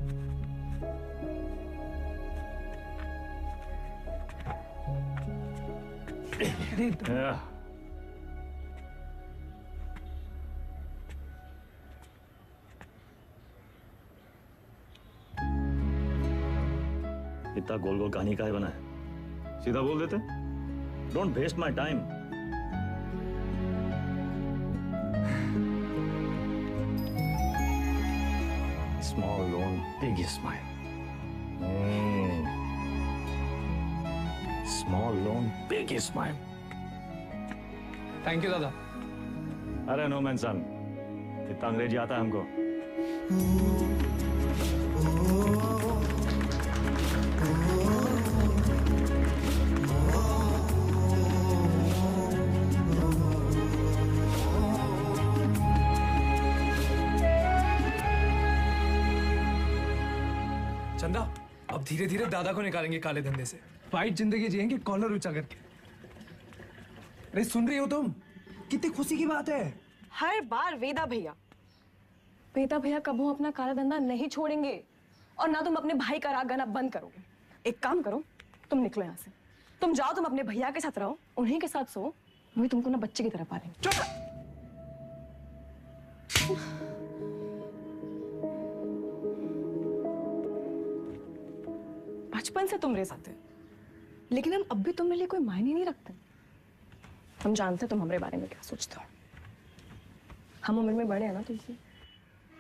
इतना गोल गोल कहानी का है बना है, सीधा बोल देते। Don't waste my time. Small loan big smile, small loan big smile. Thank you दादा। अरे नो मैन सन, इतना अंग्रेजी आता है हमको। चंदा अब धीरे धीरे दादा को निकालेंगे काले धंधे से, फाइट जिंदगी जिएंगे कॉलर ऊंचा करके। अरे सुन रही हो तुम? कितनी खुशी की बात है। हर बार वेदा भैया कबू अपना काला धंधा नहीं छोड़ेंगे और ना तुम अपने भाई का राग गाना बंद करोगे। एक काम करो, तुम निकलो यहाँ से, तुम जाओ, तुम अपने भैया के साथ रहो, उन्हीं के साथ सो, वही तुमको ना बच्चे की तरह पालेंगे। बचपन से तुम मेरे साथ है, लेकिन हम अब भी तुम्हारे लिए कोई मायने नहीं रखते। हम जानते तुम हमारे बारे में क्या सोचते हो। हम उम्र में बड़े हैं ना तुमसे,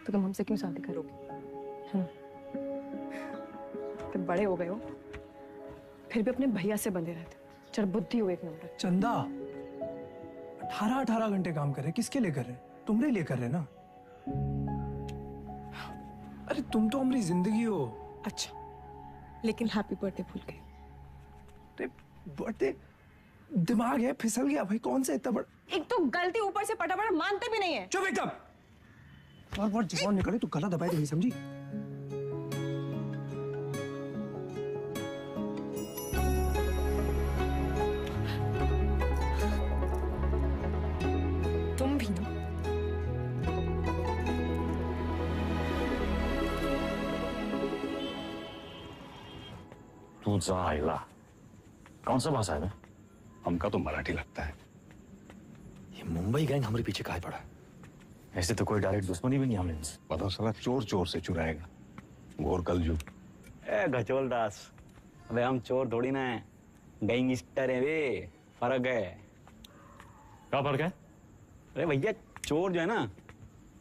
तो तुम हमसे क्यों शादी करोगे? तुम बड़े हो गए हो, फिर भी अपने भैया से बंधे रहते, चल बुद्धि हो एक नंबर। चंदा 18 घंटे काम कर रहे, किसके लिए कर रहे? तुम्हारे लिए कर रहे ना। अरे तुम तो हमारी जिंदगी हो। अच्छा, लेकिन हैप्पी बर्थडे भूल गए। बर्थडे दिमाग है फिसल गया भाई, कौन सा इतना बड़ा। एक तो गलती ऊपर से पटा मानते भी नहीं है। चुप एकदम। और जवान निकले तो गला दबाए तो नहीं, समझी? तुम भी ना। तू जा आइला। कौन सा भाषा है? हमका तो मराठी लगता है। ये मुंबई गैंग हमारे पीछे काहे पड़ा? ऐसे तो कोई डायरेक्ट दुश्मनी भी नहीं हमने इनसे। पता चला चोर चोर से चुराएगा, घोर कलजू। ए गचोल दास, अबे हम चोर थोड़ी ना है, गैंगस्टर है वे। फर्क है। क्या फर्क है? अरे भैया चोर जो है ना,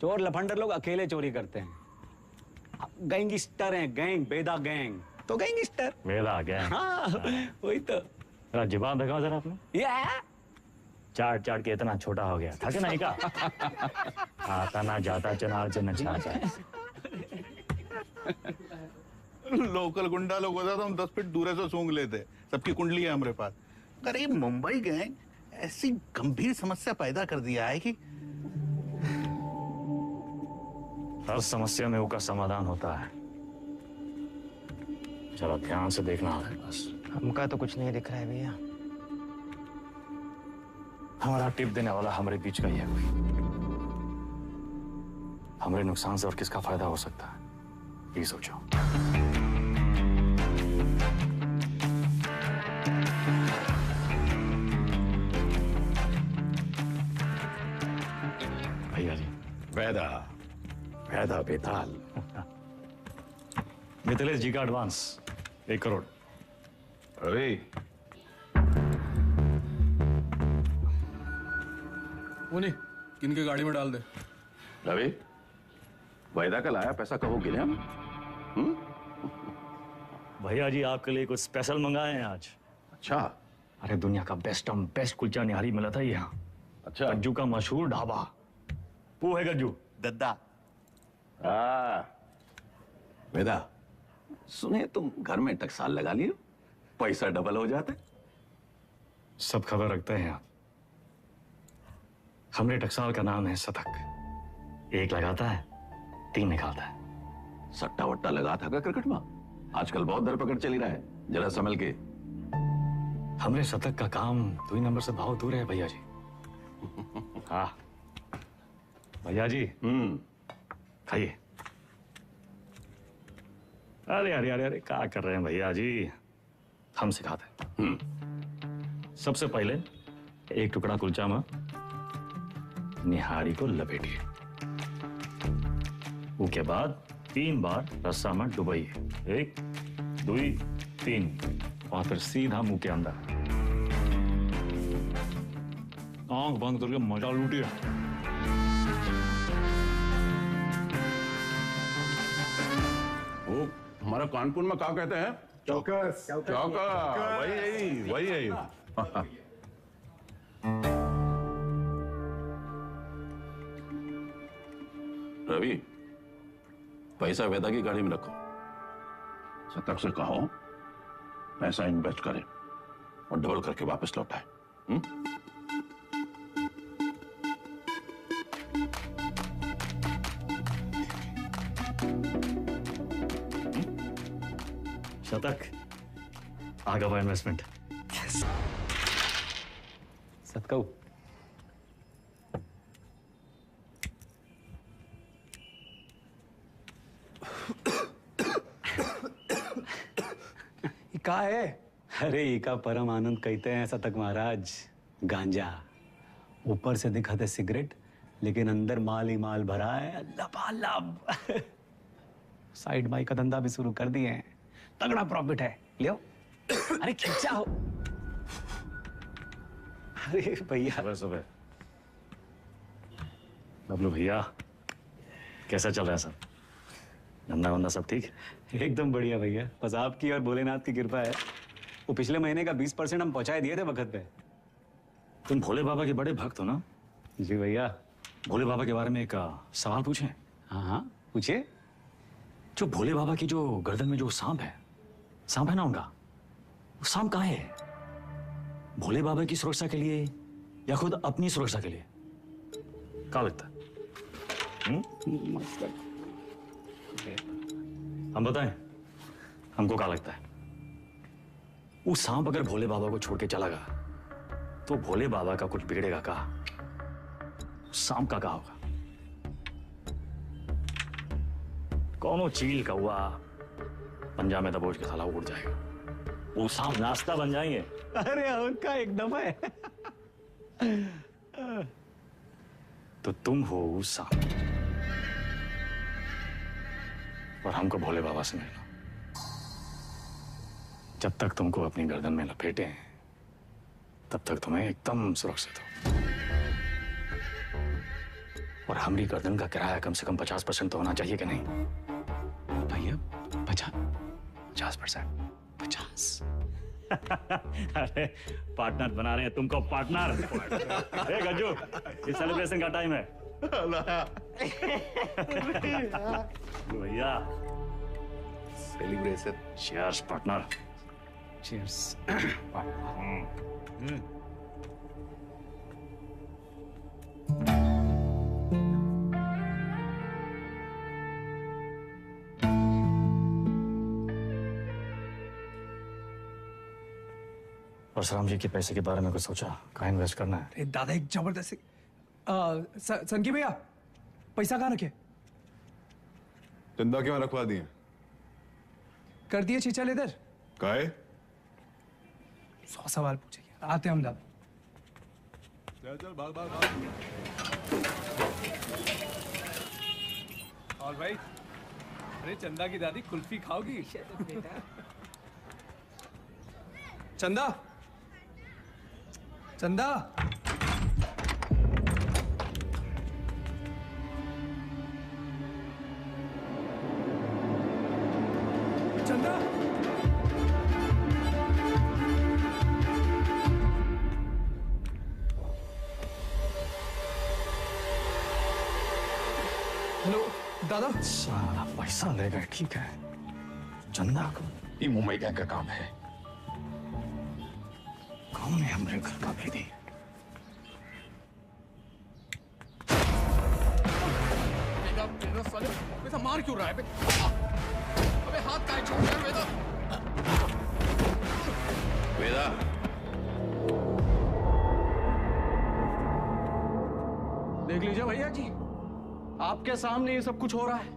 चोर लफंडर लोग अकेले चोरी करते हैं। गैंगस्टर हैं, गैंग, बेदा गैंग तो गैंगस्टर। बेदा गैंग। हाँ वही तो। जुबान दिखाओ जरा आपने। चाट चाट के इतना छोटा हो गया था कि नहीं का? आता ना जाता चनार से नचाता। लोकल गुंडा लोग होता तो हम 10 फीट दूर से सूंघ लेते। सबकी कुंडली है हमारे पास। अरे मुंबई गैंग ऐसी गंभीर समस्या पैदा कर दिया है कि हर समस्या में उसका समाधान होता है। चलो ध्यान से देखना है बस। हमका तो कुछ नहीं दिख रहा है भैया। हमारा टिप देने वाला हमारे बीच का ही है कोई। हमारे नुकसान से और किसका फायदा हो सकता है, ये सोचो। भैया जी। वैदा वैदा बेताल। मिथिलेश जी का एडवांस 1 करोड़। अरे उन्हीं किनके गाड़ी में डाल दे। रवि, वैदा का लाया पैसा कहो गिने हम? भैया जी आपके लिए कुछ स्पेशल मंगाए हैं आज। अच्छा। अरे दुनिया का बेस्ट कुलचा निहारी मिला था यहाँ। अच्छा। गज्जू का मशहूर ढाबा। वो है गज्जू दद्दा। वेदा, सुने तुम घर में टकसाल लगा लियो, पैसा डबल हो जाते। सब खबर रखते हैं आप। हमरे टकसाल का नाम है सतक। एक लगाता है 3 निकालता है। सट्टा वट्टा लगा था क्या क्रिकेट में? आजकल बहुत धरपकड़ चली रहा है, जरा संभल के। हमरे शतक का काम 2 नंबर से बहुत दूर है भैया जी। हाँ भैया जी खाइए। अरे अरे अरे अरे क्या कर रहे हैं भैया जी, हम सिखाते हैं। सबसे पहले एक टुकड़ा कुलचा में निहारी को लपेटिए, उसके बाद 3 बार रस्सा में डुबाइए, 1 2 3, और फिर सीधा मुंह के अंदर। आंख बंद करके मजा लूटिए। वो हमारा कानपुर में क्या कहते हैं? चौकस। चौका, वही है। रवि, पैसा वेदा की गाड़ी में रखो। शतक से कहो पैसा इन्वेस्ट करे और डबल करके वापस लौटाए। शतक आगे हुआ इन्वेस्टमेंट। सतकऊ का है? अरे इका परम आनंद कहते हैं शतक महाराज। गांजा ऊपर से दिखाते सिगरेट, लेकिन अंदर माल ही माल भरा है लबालब। साइड बाई का धंधा भी शुरू कर दिए हैं, तगड़ा प्रॉफिट है। लियो अरे खींचा हो। अरे भैया सुबह बबलू भैया कैसा चल रहा है सब? धंधा वंदा सब ठीक? एकदम बढ़िया भैया, बस आपकी और भोलेनाथ की कृपा है। वो पिछले महीने का 20% हम पहुंचाए दिए थे वक्त पे। तुम भोले बाबा के बड़े भक्त हो ना? जी भैया। भोले बाबा के बारे में एक सवाल पूछें? हाँ पूछिए। जो भोले बाबा की जो गर्दन में जो सांप है ना उनका, वो सांप कहाँ है? भोले बाबा की सुरक्षा के लिए या खुद अपनी सुरक्षा के लिए? क्या लगता है? हम बताएं हमको क्या लगता है? वो सांप अगर भोले बाबा को छोड़ के चला गया तो भोले बाबा का कुछ बिगड़ेगा का? सांप का होगा? कौनो चील का हुआ पंजा में दबोच के साला उड़ जाएगा, वो सांप नाश्ता बन जाएंगे। अरे उनका एकदम है। तो तुम हो उस सांप और हमको भोले बाबा से मिलना। जब तक तुमको अपनी गर्दन में लपेटे हैं तब तक तुम्हें एकदम सुरक्षित हो। और हमारी गर्दन का किराया कम से कम 50% तो होना चाहिए कि नहीं भैया? 50%? अरे पार्टनर बना रहे हैं तुमको, पार्टनर। ए गज्जू, ये सेलिब्रेशन का टाइम है। भैया celebration. Cheers partner. Cheers. Parshuram ji के पैसे के बारे में कुछ सोचा? कहाँ इन्वेस्ट करना है? अरे दादा एक जबरदस्त संकी भैया पैसा कहाँ रखे? चंदा क्यों रखवा दिए? कर दिए चीचल इधर। काहे? 100 सवाल पूछेंगे, आते हम दादा। चल भाग। और भाई, अरे चंदा की दादी कुल्फी खाओगी? चंदा चंदा चंदा हेलो दादा। सारा पैसा ले गए, ठीक है। चंदा को ये मुंबई का काम है, कौन है हमारे घर का भेदी? ऐसा मार क्यों रहा है? अबे हाथ काहे छोड़ रहा है वेदा? वेदा, देख लीजिए भैया जी, आपके सामने ये सब कुछ हो रहा है।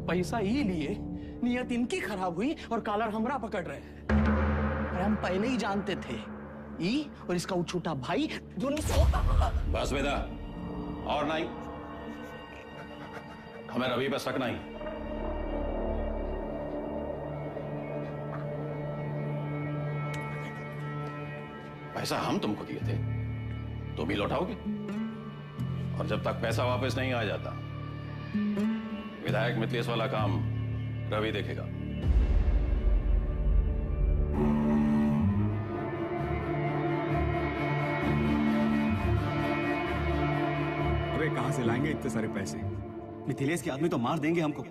पैसा ही लिए, नियत इनकी खराब हुई और कॉलर हमरा पकड़ रहे हैं। अरे हम पहले ही जानते थे, ई और इसका वो छोटा भाई दोनों। बस वेदा, और नहीं, हमें रवि पर शक नहीं। पैसा हम तुमको दिए थे, तुम ही लौटाओगे, और जब तक पैसा वापस नहीं आ जाता विधायक मिथिलेश वाला काम रवि देखेगा। अबे कहां से लाएंगे इतने सारे पैसे? मिथिलेश के आदमी तो मार देंगे हमको।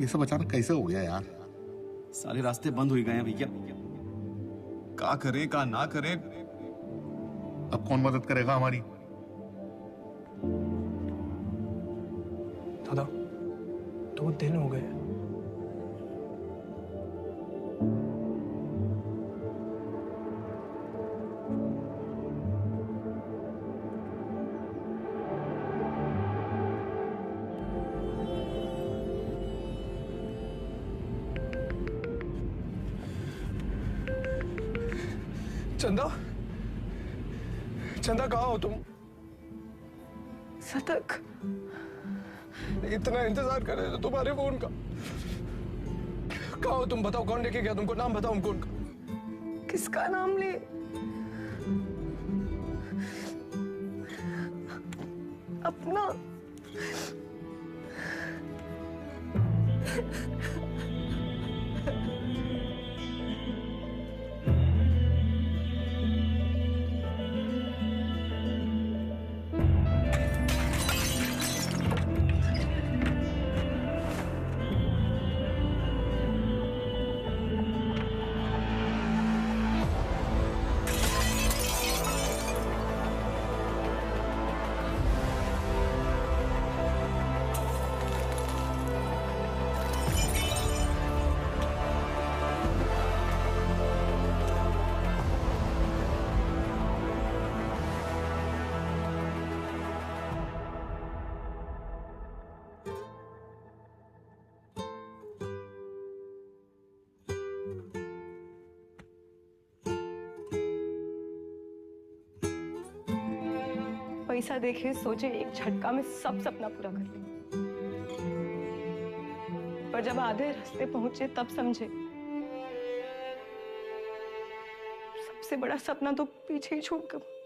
ये सब अचानक कैसे हो गया यार? सारे रास्ते बंद हो गए हैं भैया। का करें का ना करें? अब कौन मदद करेगा हमारी? दादा 2 दिन हो गए। चंदा, चंदा कहाँ हो तुम? सतक, इतना इंतजार कर रहे थे तुम्हारे फोन का। कहाँ हो तुम? बताओ कौन लेके गया तुमको? नाम बताओ हमको उनका। किसका नाम ले? अपना। पैसा देखे सोचे एक झटका में सब सपना पूरा कर ले, पर जब आधे रास्ते पहुंचे तब समझे सबसे बड़ा सपना तो पीछे ही छूट गया।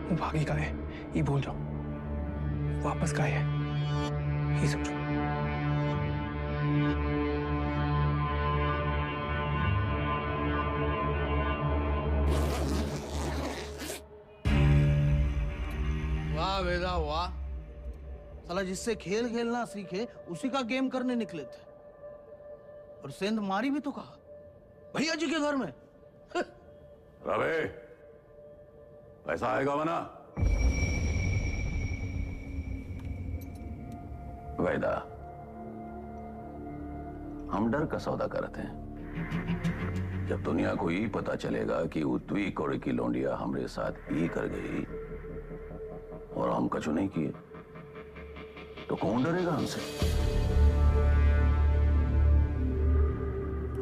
वो भागी का है ये भूल जाओ, वापस का है ये समझो। वाह वेदा वाह, साला जिससे खेल खेलना सीखे उसी का गेम करने निकले थे, और सेंध मारी भी तो कहा भैया जी के घर में। रवे, पैसा आएगा वरना। वैदा, हम डर का सौदा करते हैं। जब दुनिया को ये पता चलेगा कि उत्वी कोड़े की लौंडिया हमारे साथ ये कर गई और हम कछु नहीं किए, तो कौन डरेगा हमसे?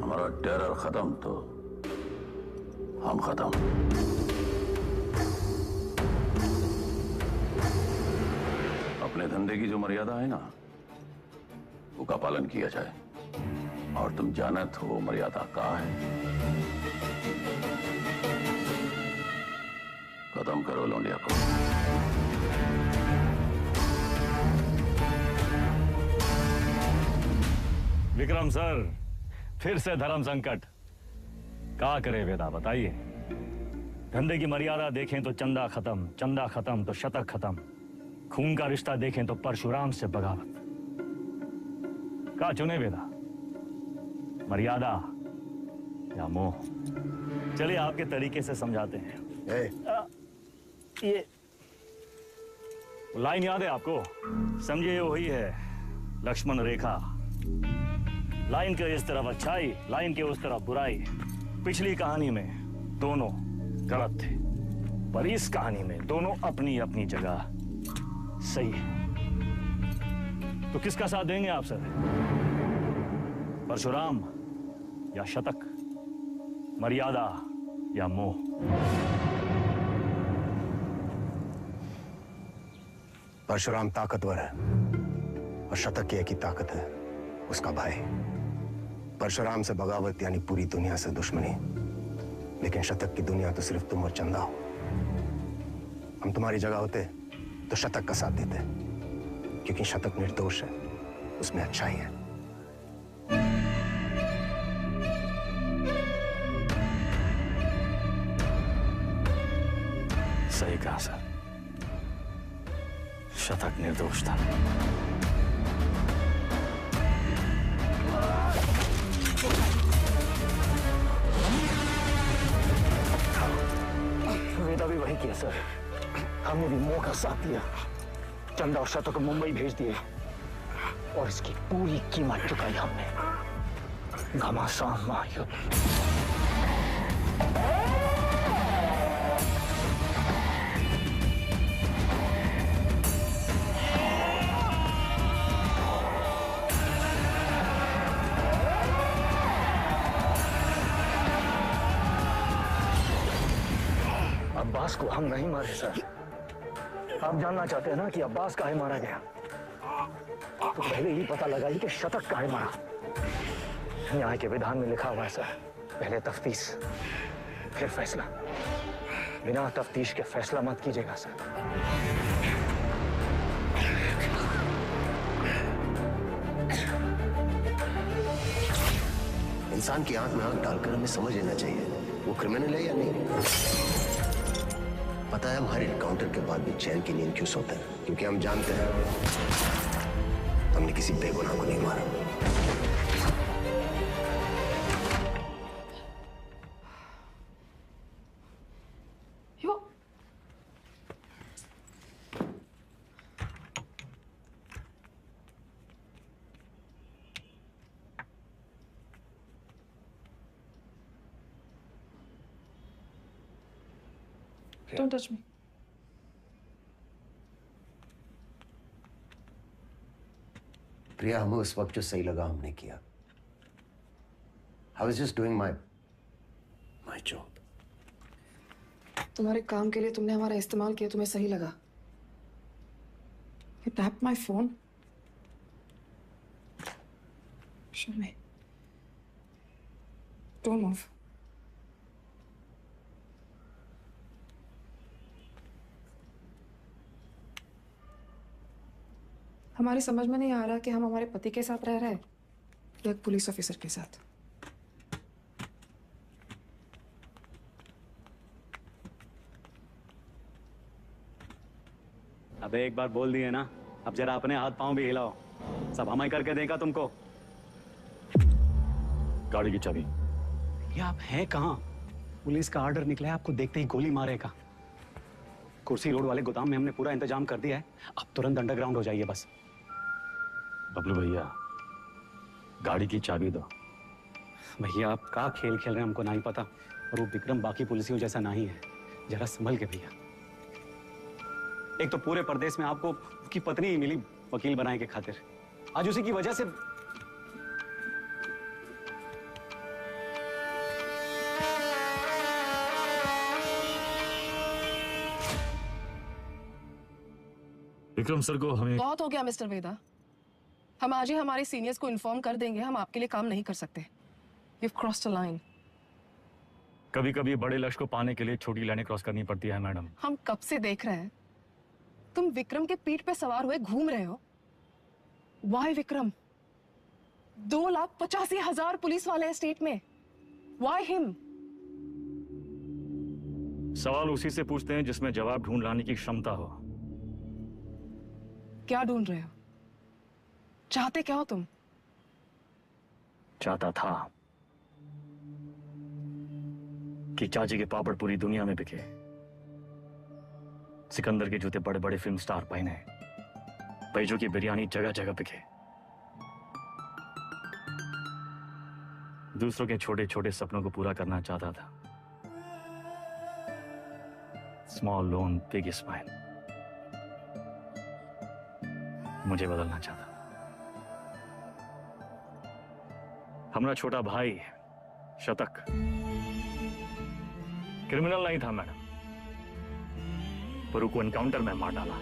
हमारा टेरर खत्म तो हम खत्म। अपने धंधे की जो मर्यादा है ना, उसका पालन किया जाए, और तुम जानत हो मर्यादा का है। खत्म करो लौंडिया को। विक्रम सर, फिर से धर्म संकट। क्या करे वेदा, बताइए। धंधे की मर्यादा देखें तो चंदा खत्म, चंदा खत्म तो शतक खत्म, खून का रिश्ता देखें तो परशुराम से बगावत। क्या चुने वेदा, मर्यादा या मोह? चलिए आपके तरीके से समझाते हैं। ये लाइन याद है आपको? समझिए वही है लक्ष्मण रेखा। लाइन के इस तरफ अच्छाई, लाइन के उस तरफ बुराई। पिछली कहानी में दोनों गलत थे, पर इस कहानी में दोनों अपनी अपनी जगह सही है। तो किसका साथ देंगे आप सर? परशुराम या शतक, मर्यादा या मोह? परशुराम ताकतवर है और शतक की एक ही ताकत है, उसका भाई। परशुराम से बगावत यानी पूरी दुनिया से दुश्मनी, लेकिन शतक की दुनिया तो सिर्फ तुम और चंदा हो। हम तुम्हारी जगह होते तो शतक का साथ देते, क्योंकि शतक निर्दोष है, उसमें अच्छाई है। सही कहा सर, शतक निर्दोष था। वेदा भी वही किया सर, हमने भी मोह का साथ दिया, चंदा और शतक को मुंबई भेज दिए और इसकी पूरी कीमत चुकाई हमने। घमासान महायुद्ध। अब्बास को हम नहीं मारे सर। आप जानना चाहते हैं ना कि अब्बास काहे मारा गया? तो पहले ही पता लगाइए कि शतक काहे मारा। न्याय के विधान में लिखा हुआ है सर, पहले तफ्तीश फिर फैसला। बिना तफ्तीश के फैसला मत कीजिएगा सर। इंसान की आंख में आंख डालकर हमें समझ लेना चाहिए वो क्रिमिनल है या नहीं। पता है हम हर एनकाउंटर के बाद भी चैन की नींद क्यों सोते हैं? क्योंकि हम जानते हैं हमने किसी बेगुनाह को नहीं मारा। Don't touch me. प्रिया, हमें उस वक्त जो सही लगा हमने किया। I was just doing my job. तुम्हारे काम के लिए तुमने हमारा इस्तेमाल किया, तुम्हें सही लगा। You tapped my phone. Show me. Don't move. हमारी समझ में नहीं आ रहा कि हम हमारे पति के साथ रह रहे हैं या एक पुलिस ऑफिसर के साथ। अबे एक बार बोल दिए ना, अब जरा अपने हाथ पांव भी हिलाओ। सब हमें करके देगा तुमको। गाड़ी की चाबी। ये आप हैं कहाँ? पुलिस का ऑर्डर निकला है, आपको देखते ही गोली मारेगा। कुर्सी रोड वाले गोदाम में हमने पूरा इंतजाम कर दिया है, अब तुरंत अंडरग्राउंड हो जाइए बस। बबलू भैया, गाड़ी की चाबी दो। भैया आप क्या खेल खेल रहे हैं हमको नहीं पता, और वो विक्रम बाकी पुलिसियों जैसा नहीं है, जरा संभल के भैया। एक तो पूरे प्रदेश में आपको उसकी पत्नी ही मिली वकील बनाने के खातिर, आज उसी की वजह से। विक्रम सर को हमें बहुत हो गया मिस्टर वेदा, हम आज ही हमारे सीनियर्स को इन्फॉर्म कर देंगे, हम आपके लिए काम नहीं कर सकते। You've crossed a line. कभी कभी बड़े लक्ष्य को पाने के लिए छोटी लाइनें क्रॉस करनी पड़ती है मैडम। हम कब से देख रहे हैं तुम विक्रम के पीठ पे सवार हुए घूम रहे हो। Why विक्रम? 2,85,000 पुलिस वाले हैं स्टेट में। Why him? सवाल उसी से पूछते हैं जिसमें जवाब ढूंढ लाने की क्षमता हो। क्या ढूंढ रहे हो? चाहते क्या हो तुम? चाहता था कि चाची के पापड़ पूरी दुनिया में बिके, सिकंदर के जूते बड़े बड़े फिल्म स्टार पहने, बैजू की बिरयानी जगह जगह बिके, दूसरों के छोटे छोटे सपनों को पूरा करना चाहता था। Small loan big smile. मुझे बदलना चाहता। हमारा छोटा भाई शतक क्रिमिनल नहीं था मैडम, पर उसको एनकाउंटर में मार डाला।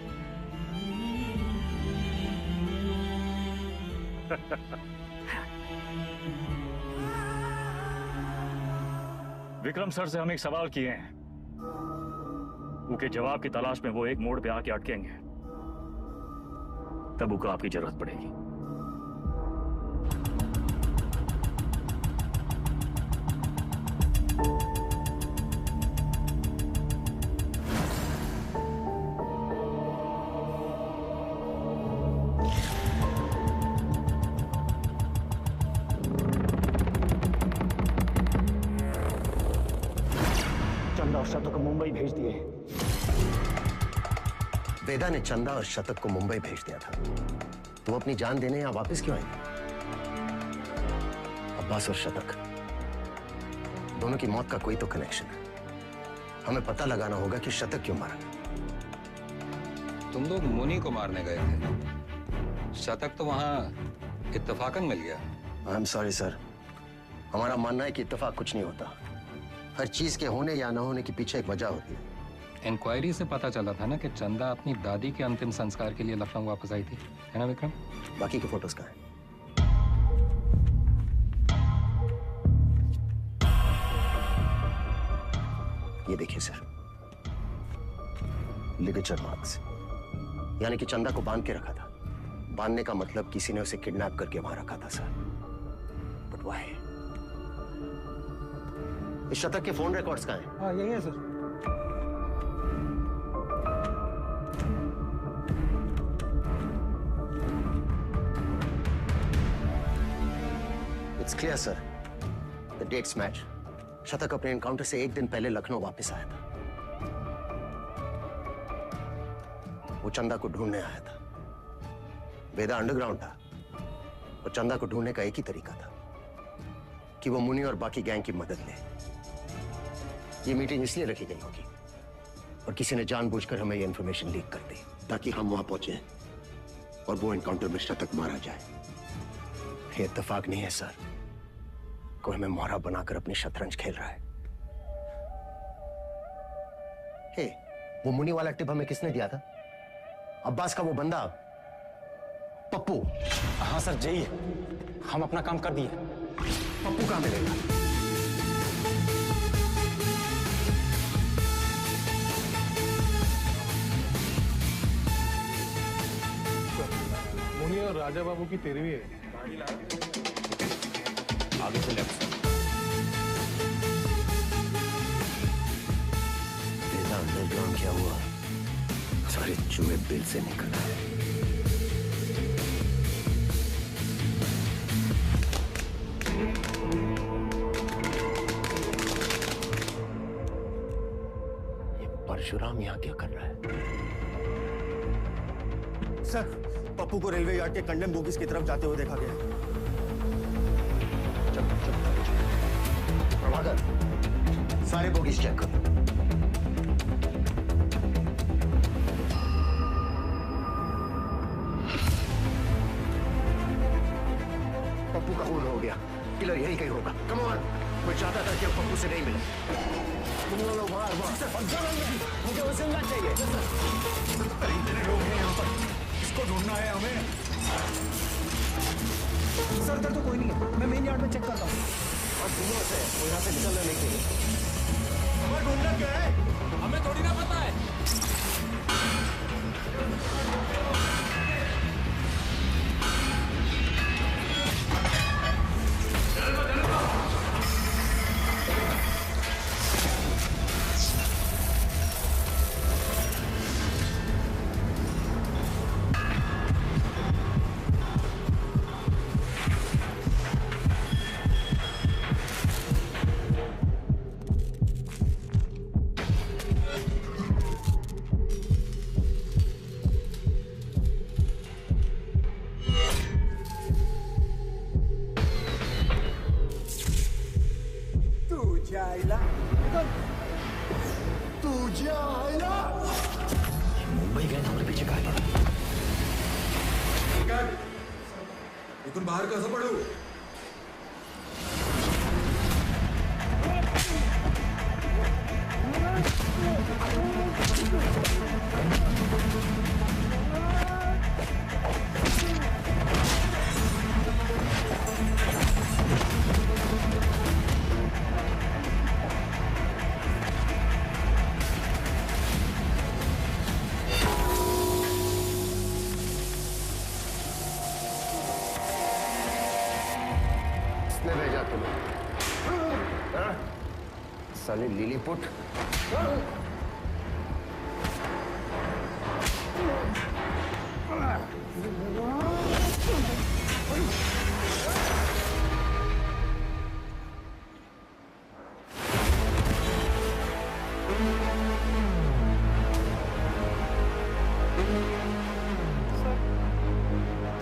विक्रम सर से हम एक सवाल किए हैं, उसके जवाब की तलाश में वो एक मोड़ पे आके अटकेंगे, तब उसको आपकी जरूरत पड़ेगी। चंदा और शतक को मुंबई भेज दिए। वेदा ने चंदा और शतक को मुंबई भेज दिया था, तो वो अपनी जान देने यहां वापस क्यों आए? अब्बास और शतक दोनों की मौत का कोई तो कनेक्शन है। हमें पता लगाना होगा कि शतक क्यों मारा। तुम लोग मुनि को मारने गए थे, शतक तो वहां इत्तेफाकन मिल गया। आई एम सॉरी सर, हमारा मानना है कि इत्तेफाक कुछ नहीं होता। हर चीज के होने या न होने के पीछे एक वजह होती है। इंक्वायरी से पता चला था ना कि चंदा अपनी दादी के अंतिम संस्कार के लिए लखनऊ वापस आई थी, है ना विक्रम? बाकी के फोटोज कहाँ हैं? ये देखिए सर, लिगेचर मार्क्स, यानी कि चंदा को बांध के रखा था। बांधने का मतलब किसी ने उसे किडनैप करके वहां रखा था सर। But why? इस शतक के फोन रिकॉर्ड्स कहाँ हैं? हाँ यही है sir. It's clear, sir. The dates match. शतक अपने एनकाउंटर से एक दिन पहले लखनऊ वापस आया था। वो चंदा को ढूंढने आया था। वेदा अंडरग्राउंड था और चंदा को ढूंढने का एक ही तरीका था कि वो मुनि और बाकी गैंग की मदद ले। ये मीटिंग इसलिए रखी गई होगी और किसी ने जानबूझकर हमें ये इंफॉर्मेशन लीक कर दी ताकि हम वहां पहुंचे और वो एनकाउंटर में शतक मारा जाए। ये इत्तेफाक नहीं है सर, कोई हमें मोहरा बनाकर अपनी शतरंज खेल रहा है। हे, वो मुनि वाला टिप हमें किसने दिया था? अब्बास का वो बंदा पप्पू। हाँ सर, जय, हम अपना काम कर दिए। पप्पू कहाँ मिलेगा? मुनि और राजा बाबू की तेरहवीं है। आगे से लेफ्ट। बेटा अंडरग्राउंड क्या हुआ? सारे चूहे बिल से निकल आए। ये परशुराम यहाँ क्या कर रहा है? सर, पप्पू को रेलवे यार्ड के कंडेम बोगीज की तरफ जाते हुए देखा गया। प्रभाकर, सारे बोगीज चेक करो। पप्पू का खून हो गया, किलर यही कहीं होगा। कम ऑन, मैं चाहता था कि पप्पू से नहीं मिले। तुम लोग मुझे वो जिंदा चाहिए। इतने लोग हैं यहाँ पर, इसको ढूंढना है हमें। सर इधर तो कोई नहीं है, मैं मेन यार्ड में चेक करता हूँ। और सुनो से, वो यहाँ से निकलना नहीं चाहिए। हमें ढूंढना क्या है? हमें थोड़ी ना पता है। तुझे आया मुंबई गए हमारे पीछे कहा पड़ा। इथून बाहेर कसं पडू? किसने भेजा तुम्हें? हाँ? साले लिलीपुट।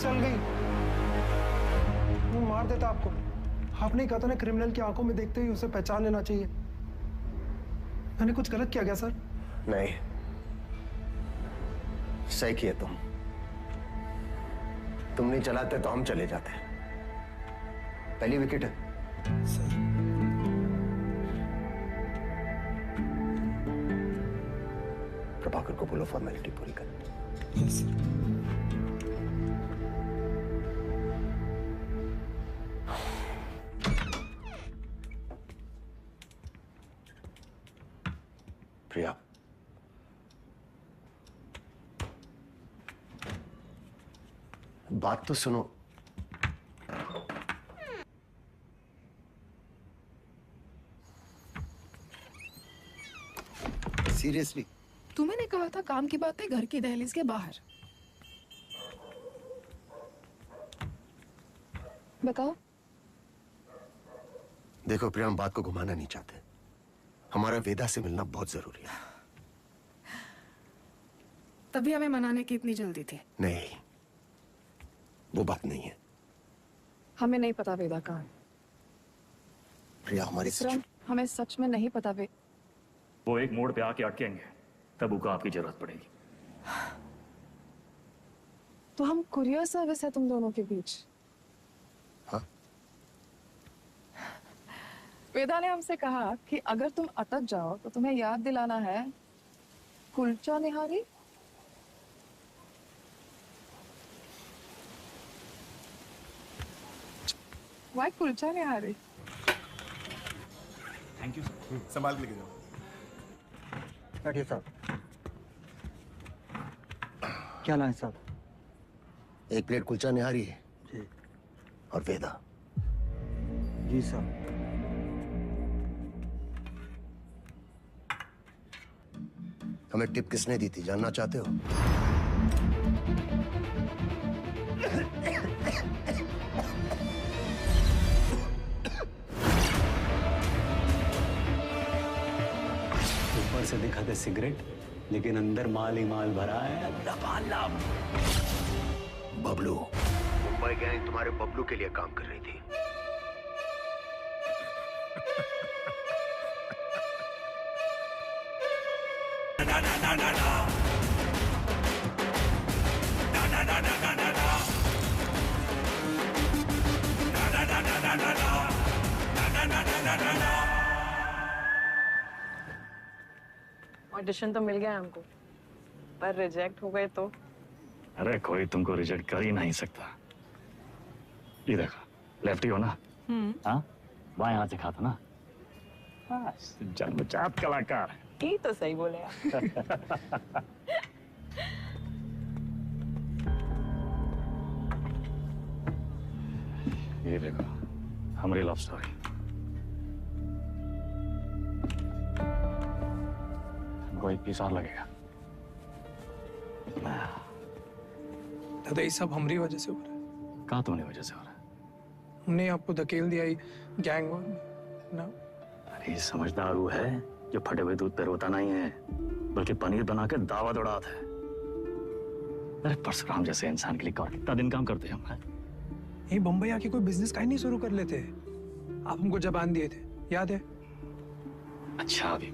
चल गई। वो मार देता आपको। आपने कहा था ना क्रिमिनल की आंखों में देखते ही उसे पहचान लेना चाहिए। मैंने कुछ गलत किया क्या सर? नहीं, सही किए तुम नहीं चलाते तो हम चले जाते। पहली विकेट है। प्रभाकर को बोलो फॉर्मेलिटी पूरी कर। Yes sir. प्रिया, बात तो सुनो। सीरियसली? तुम्हें ने कहा था काम की बातें घर की दहलीज के बाहर। बताओ। देखो प्रिया, हम बात को घुमाना नहीं चाहते। हमारा वेदा से मिलना बहुत जरूरी है। तभी हमें मनाने की इतनी जल्दी थी। नहीं, वो बात नहीं है। हमें नहीं पता वेदा कहाँ है। प्रिया, हमारी हमें सच में नहीं पता वो एक मोड़ पे आके अटकेंगे, तब उनको आपकी जरूरत पड़ेगी। तो हम कुरियर सर्विस है तुम दोनों के बीच। हाँ? वेदा ने हमसे कहा कि अगर तुम अटक जाओ तो तुम्हें याद दिलाना है kulcha nihari. Why kulcha nihari? Thank you sir. संभाल के लेके जाओ। बैठिए साहब। क्या लाए साहब? एक प्लेट कुलचा निहारी है जी। और वेदा। जी साहब। हमें टिप किसने दी थी, जानना चाहते हो? ऊपर से दिखाते सिगरेट, लेकिन अंदर माल ही माल भरा है लबालब। बबलू, मुंबई गैंग तुम्हारे बबलू के लिए काम कर रही थी। ऑडिशन तो मिल गया हमको, पर रिजेक्ट हो गए तो? अरे कोई तुमको रिजेक्ट कर ही नहीं सकता। ये देखो, लेफ्टी हो ना? हाँ, बाएं हाथ दिखा था ना? बस जन्मजात कलाकार। ये तो सही बोले आप। ये देखो, हमारी लव स्टोरी। हमको 1 पीस और लगेगा। दादा ये सब हमारी वजह से हो रहा है। कहाँ तुम्हारी वजह से हो रहा है? हमने आपको धकेल दिया ही गैंग वॉर ना। अरे समझदार वो है जो फटे हुए दूध पे रोता नहीं है, बल्कि पनीर बना के दावा दौड़ाता है। अरे परशुराम जैसे इंसान के लिए कौन कितना दिन काम करते हैं हम? यही बम्बई आके कोई बिजनेस का ही नहीं शुरू कर लेते। आप हमको जबान दिए थे, याद है? अच्छा अभी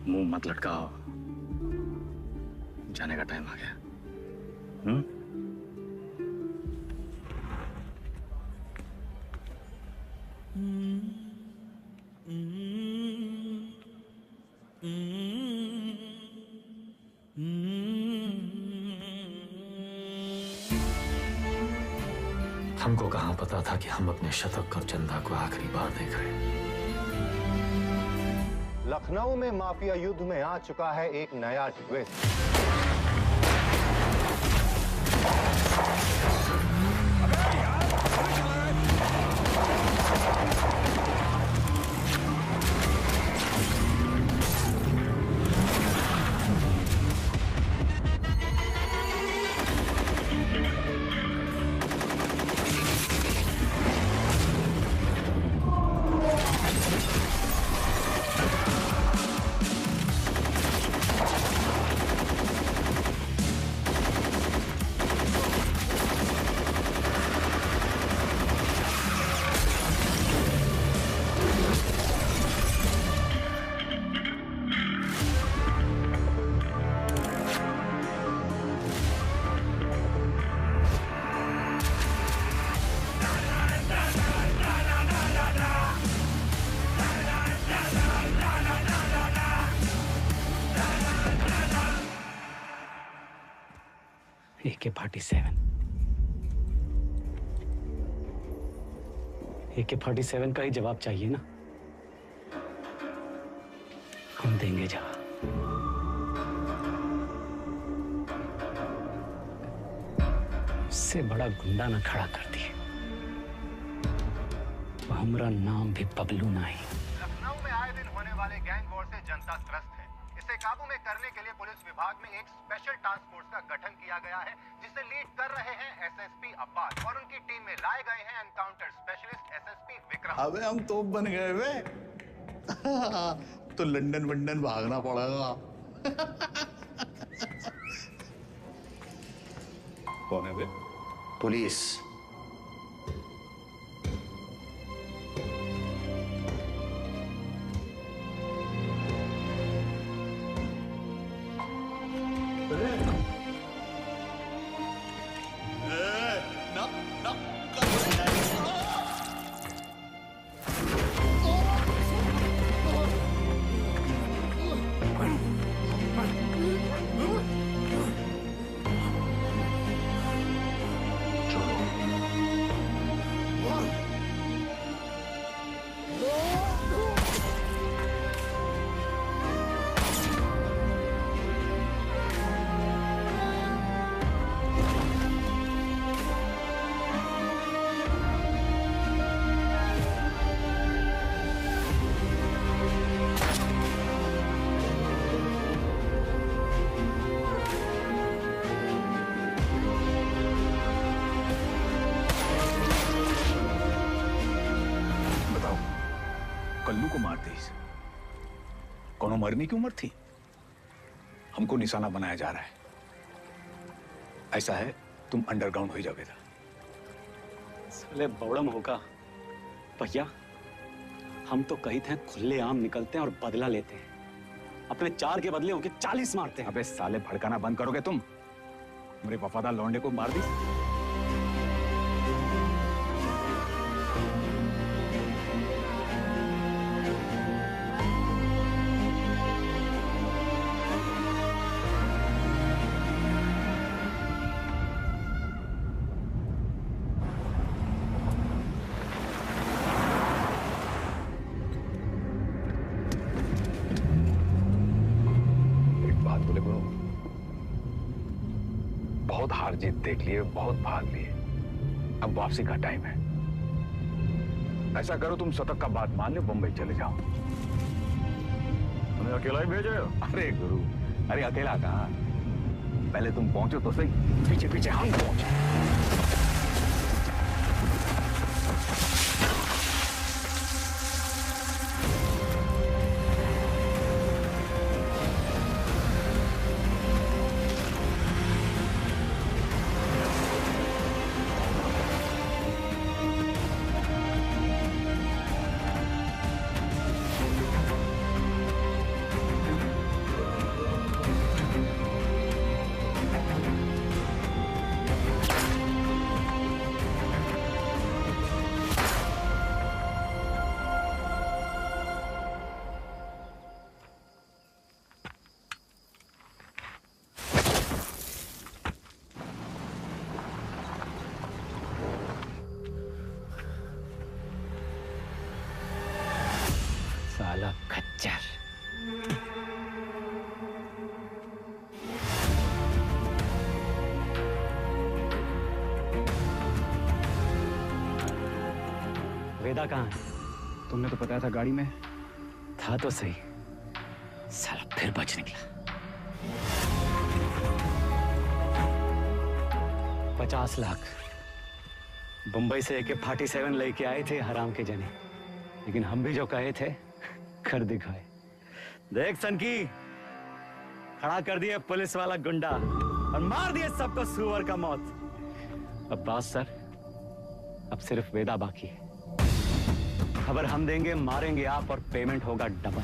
मुंह मत लटकाओ, जाने का टाइम आ गया। हमको कहां पता था कि हम अपने शतक और चंदा को आखिरी बार देख रहे हैं। लखनऊ में माफिया युद्ध में आ चुका है एक नया ट्विस्ट। AK-47 का ही जवाब चाहिए ना, हम देंगे जवाब। इससे बड़ा गुंडा ना खड़ा कर दिए, तो हमारा नाम भी बबलू नहीं। लखनऊ में आए दिन होने वाले गैंग वॉर से जनता त्रस्त है। इसे काबू में करने के लिए पुलिस विभाग में एक स्पेशल टास्क फोर्स का गठन किया गया है, जिसे लीड कर रहे हैं SSP अब्बास और उनकी टीम में लाए गए हैं एनकाउंटर स्पेशलिस्ट SSP विक्रम। अबे हम तोप बन गए वे। तो लंदन वंदन भागना पड़ेगा। कौन है बे? पुलिस। कल्लू को मार दी, कौनो मरने की उम्र थी। हमको निशाना बनाया जा रहा है। ऐसा है, तुम अंडरग्राउंड हो जाओगे। साले बौड़म होगा भैया, हम तो कही थे खुले आम निकलते हैं और बदला लेते हैं, अपने 4 के बदले होके 40 मारते हैं। अबे साले भड़काना बंद करोगे तुम? मेरे वफादार लौंडे को मार दी। बहुत हार जीत देख लिए, बहुत भाग लिए, अब वापसी का टाइम है। ऐसा करो, तुम शतक का बात मान लो, बंबई चले जाओ। उन्हें अकेला ही भेजे? अरे गुरु, अरे अकेला कहाँ, पहले तुम पहुंचो तो सही। पीछे पीछे हम पहुंचे। वेदा कहाँ है? तुमने तो बताया था गाड़ी में। था तो सही, साला फिर बच निकला। 50 लाख बंबई से AK-47 लेके आए थे हराम के जने, लेकिन हम भी जो कहे थे कर दिखाए। देख सनकी, खड़ा कर दिए पुलिस वाला गुंडा और मार दिए सबको सुअर का मौत। अब्बास सर, अब सिर्फ वेदा बाकी है। खबर हम देंगे, मारेंगे आप और पेमेंट होगा डबल।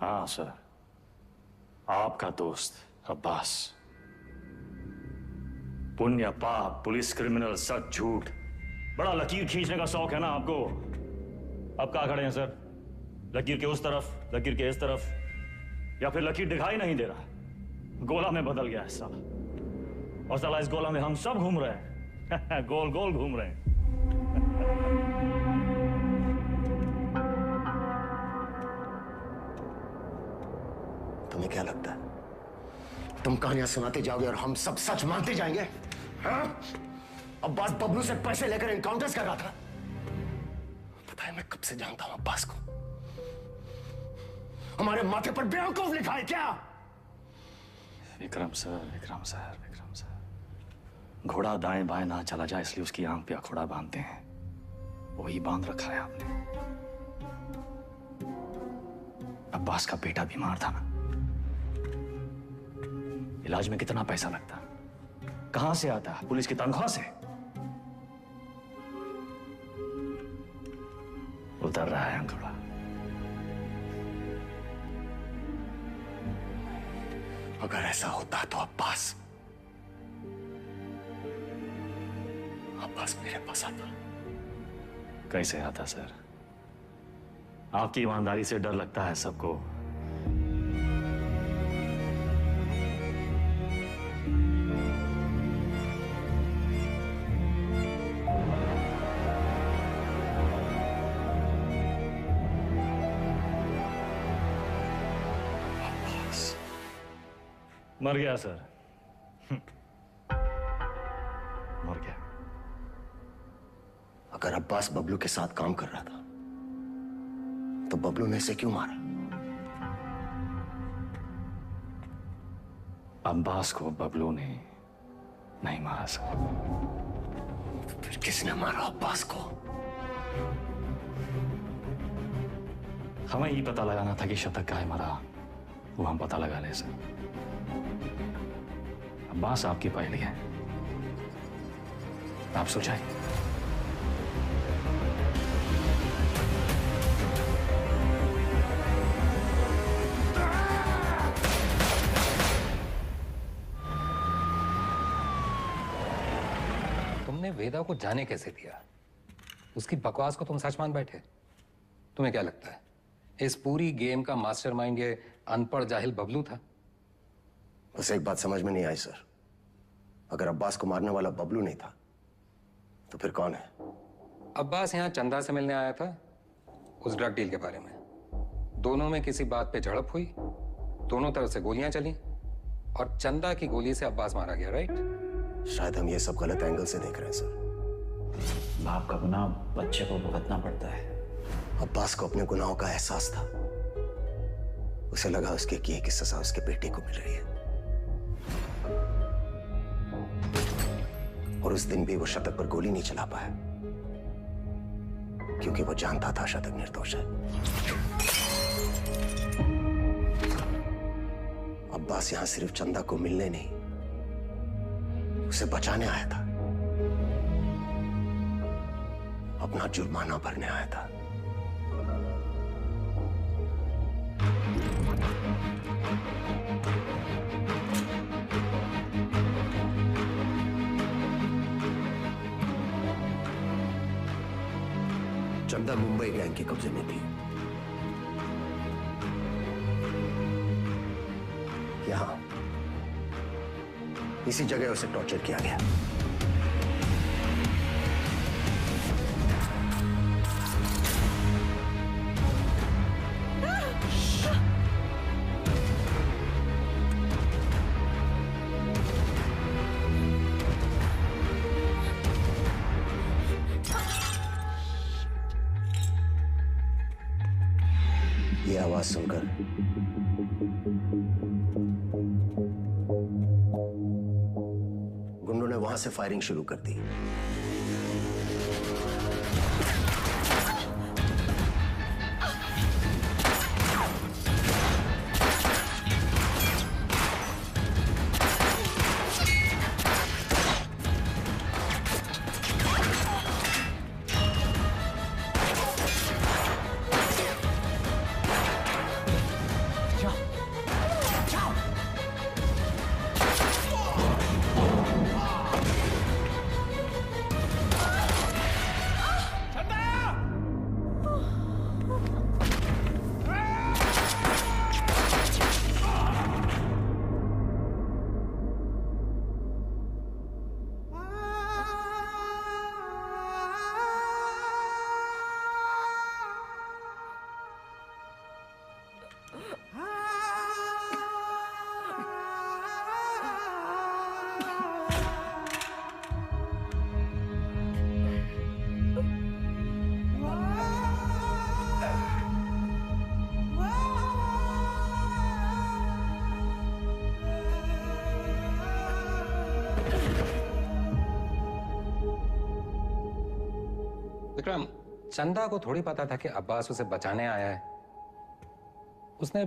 हाँ सर, आपका दोस्त अब्बास। पुण्य पाप, पुलिस, क्रिमिनल, सच झूठ, बड़ा लकीर खींचने का शौक है ना आपको। अब कहाँ खड़े हैं सर? लकीर के उस तरफ, लकीर के इस तरफ, या फिर लकीर दिखाई नहीं दे रहा, गोला में बदल गया है साला। और साला इस गोला में हम सब घूम रहे हैं गोल गोल घूम रहे हैं। तुम्हें क्या लगता है तुम कहानियां सुनाते जाओगे और हम सब सच मानते जाएंगे? हाँ? अब्बास बबलू से पैसे लेकर एनकाउंटर्स कर रहा था। पता है मैं कब से जानता हूं अब्बास को। हमारे माथे पर बेवकूफ लिखा है क्या? Vikram sir, Vikram sir, Vikram sir, घोड़ा दाएं बाएं ना चला जाए इसलिए उसकी आंख पे अखोड़ा बांधते हैं, वही बांध रखा है आपने। अब्बास का बेटा बीमार था ना, इलाज में कितना पैसा लगता, कहां से आता? पुलिस की तनख्वाह से। उतर रहा है अंगूठा। अगर ऐसा होता तो अब्बास मेरे पास आता। कैसे आता सर? आपकी ईमानदारी से डर लगता है सबको। मर गया सर, मर गया। अगर अब्बास बबलू के साथ काम कर रहा था तो बबलू ने इसे क्यों मारा? अब्बास को बबलू ने नहीं मारा सर। फिर किसने मारा अब्बास को? हमें ही पता लगाना था कि शतक काहे मरा, वो हम पता लगा ले सर। अब्बास आपकी पहली है, आप सुलझाइए। तुमने वेदा को जाने कैसे दिया? उसकी बकवास को तुम सच मान बैठे? तुम्हें क्या लगता है इस पूरी गेम का मास्टरमाइंड ये अनपढ़ जाहिल बबलू था? बस एक बात समझ में नहीं आई सर, अगर अब्बास को मारने वाला बबलू नहीं था तो फिर कौन है? अब्बास यहाँ चंदा से मिलने आया था उस ड्रग डील के बारे में। दोनों में किसी बात पे झड़प हुई, दोनों तरफ से गोलियां चली और चंदा की गोली से अब्बास मारा गया, राइट? शायद हम ये सब गलत एंगल से देख रहे हैं सर। बाप का गुनाह बच्चे को भुगतना पड़ता है। अब्बास को अपने गुनाहों का एहसास था, उसे लगा उसके किए की सजा उसके बेटे को मिल रही है, और उस दिन भी वो शतक पर गोली नहीं चला पाया क्योंकि वो जानता था शतक निर्दोष है। अब्बास यहां सिर्फ चंदा को मिलने नहीं, उसे बचाने आया था, अपना जुर्माना भरने आया था। चंदा मुंबई गैंग के कब्जे में थी। यहां इसी जगह उसे टॉर्चर किया गया। आवाज सुनकर गुंडों ने वहां से फायरिंग शुरू कर दी। विक्रम, चंदा को थोड़ी पता था कि अब्बास उसे बचाने आया है। उसने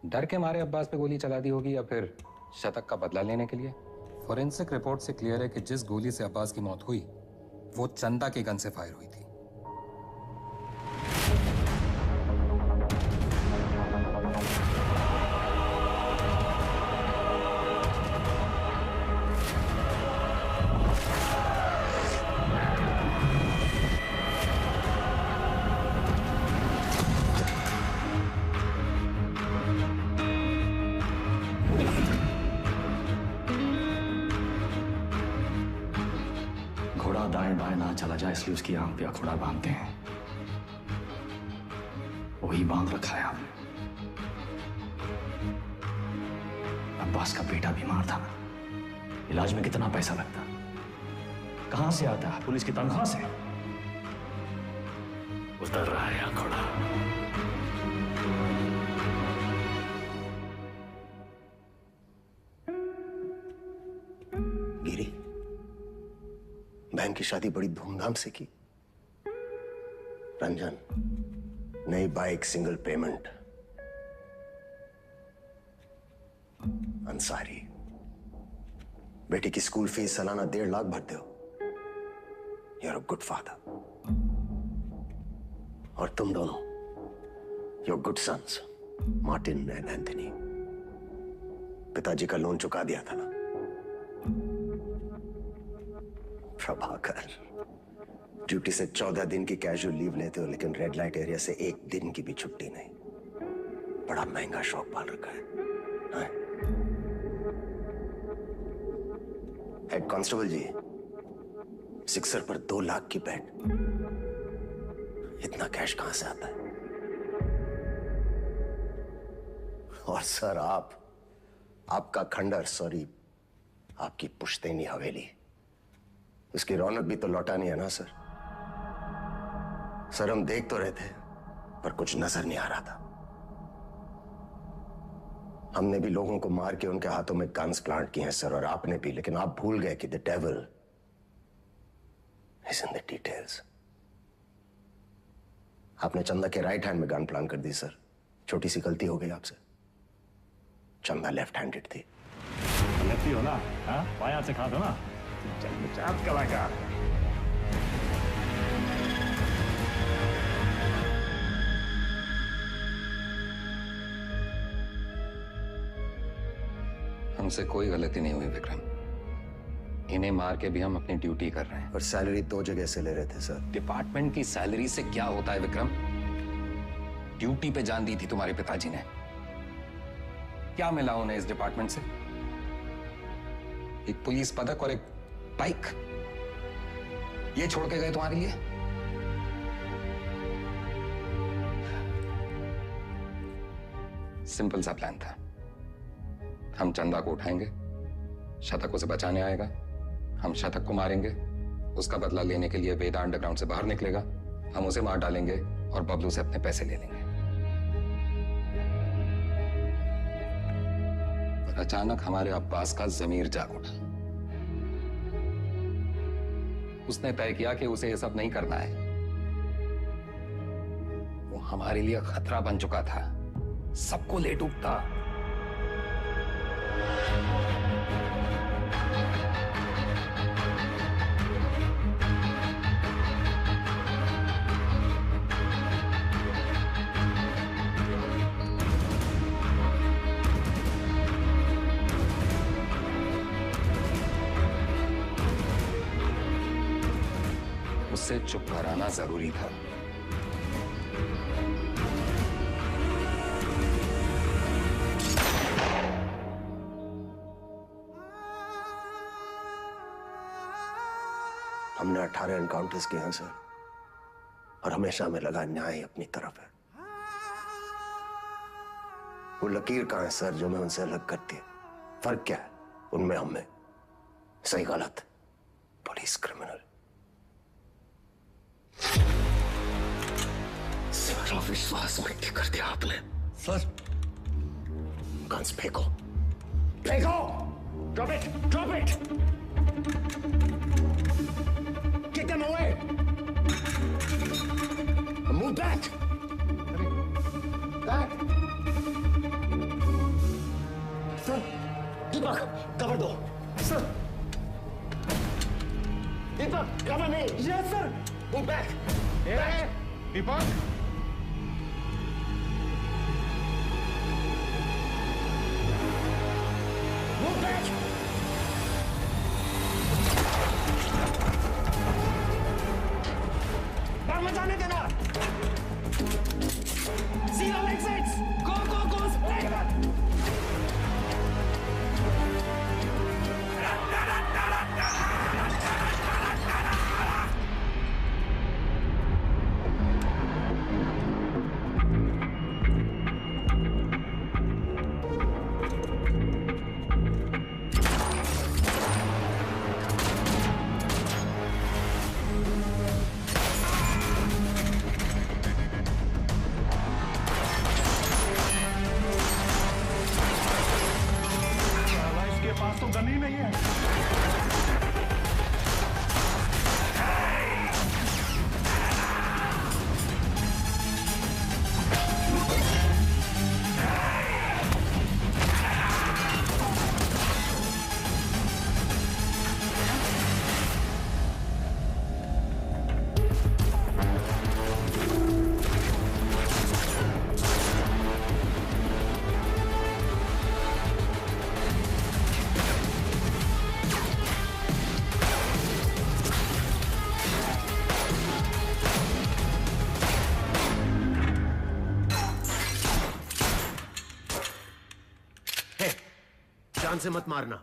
डर के मारे अब्बास पे गोली चला दी होगी या फिर शतक का बदला लेने के लिए। फॉरेंसिक रिपोर्ट से क्लियर है कि जिस गोली से अब्बास की मौत हुई वो चंदा के गन से फायर हुई थी। घोड़ा दाएं बाएं ना चला जाए इसलिए उसकी आंख पे अखोड़ा बांधते हैं। वही बांध रखा है आपने। अब्बास का बेटा बीमार था ना, इलाज में कितना पैसा लगता, कहां से आता है? पुलिस की तनख्वाह से। उतर रहा है अखोड़ा। गिरी, बहन की शादी बड़ी धूमधाम से की। रंजन, नई बाइक, सिंगल पेमेंट। अंसारी, बेटी की स्कूल फीस सालाना 1.5 लाख भरते हो। You are a good father. और तुम दोनों, your good sons, Martin and Anthony. पिताजी का लोन चुका दिया था ना। प्रभाकर, ड्यूटी से 14 दिन की कैजुअल लीव लेते हो, लेकिन रेड लाइट एरिया से 1 दिन की भी छुट्टी नहीं। बड़ा महंगा शौक पाल रखा है। हेड कांस्टेबल जी, सिक्सर पर 2 लाख की बेट। इतना कैश कहां से आता है? और सर, आपका खंडर, सॉरी, आपकी पुश्तैनी हवेली, उसकी रौनक भी तो लौटानी है ना सर। सर, हम देख तो रहे थे पर कुछ नजर नहीं आ रहा था। हमने भी लोगों को मार के उनके हाथों में गन्स प्लांट किए हैं सर, और आपने भी, लेकिन आप भूल गए कि the devil is in the details. आपने चंदा के राइट हैंड में गन प्लांट कर दी सर। छोटी सी गलती हो गई आपसे। चंदा लेफ्ट हैंडेड थी। लेफ्टी हो ना? हाँ, बाएं से खा दो ना। चाप कलाकार। हमसे कोई गलती नहीं हुई विक्रम। इन्हें मार के भी हम अपनी ड्यूटी कर रहे हैं। और सैलरी 2 जगह से ले रहे थे सर। डिपार्टमेंट की सैलरी से क्या होता है विक्रम? ड्यूटी पे जान दी थी तुम्हारे पिताजी ने। क्या मिला उन्हें इस डिपार्टमेंट से? एक पुलिस पदक और एक बाइक, ये छोड़ के गए तुम्हारे लिए? सिंपल सा प्लान था। हम चंदा को उठाएंगे, शतक उसे बचाने आएगा, हम शतक को मारेंगे, उसका बदला लेने के लिए वेदा अंडरग्राउंड से बाहर निकलेगा, हम उसे मार डालेंगे और बबलू से अपने पैसे ले लेंगे। और अचानक हमारे अब्बास का जमीर जाग उठा। उसने तय किया कि उसे ये सब नहीं करना है। वो हमारे लिए खतरा बन चुका था, सबको ले डूबता। उससे चुप कराना जरूरी था। हमने 18 एनकाउंटर्स किए हैं सर, और हमेशा हमें लगा न्याय अपनी तरफ है। वो लकीर कहां है सर जो मैं उनसे अलग करती है? फर्क क्या है उनमें हम में? सही गलत, पुलिस क्रिमिनल। सारा विश्वास मिट्टी कर दिया आपने सर। गन्स फेंको, फेंको। Drop it, drop it. Get them away! Move back! Back! Sir, Deepak, cover दो. Sir! Deepak, cover me! Yes, sir! Move back! Back! Deepak! Move back! मत जाने देना। See all exits. Go, go, go. Spray. जान से मत मारना।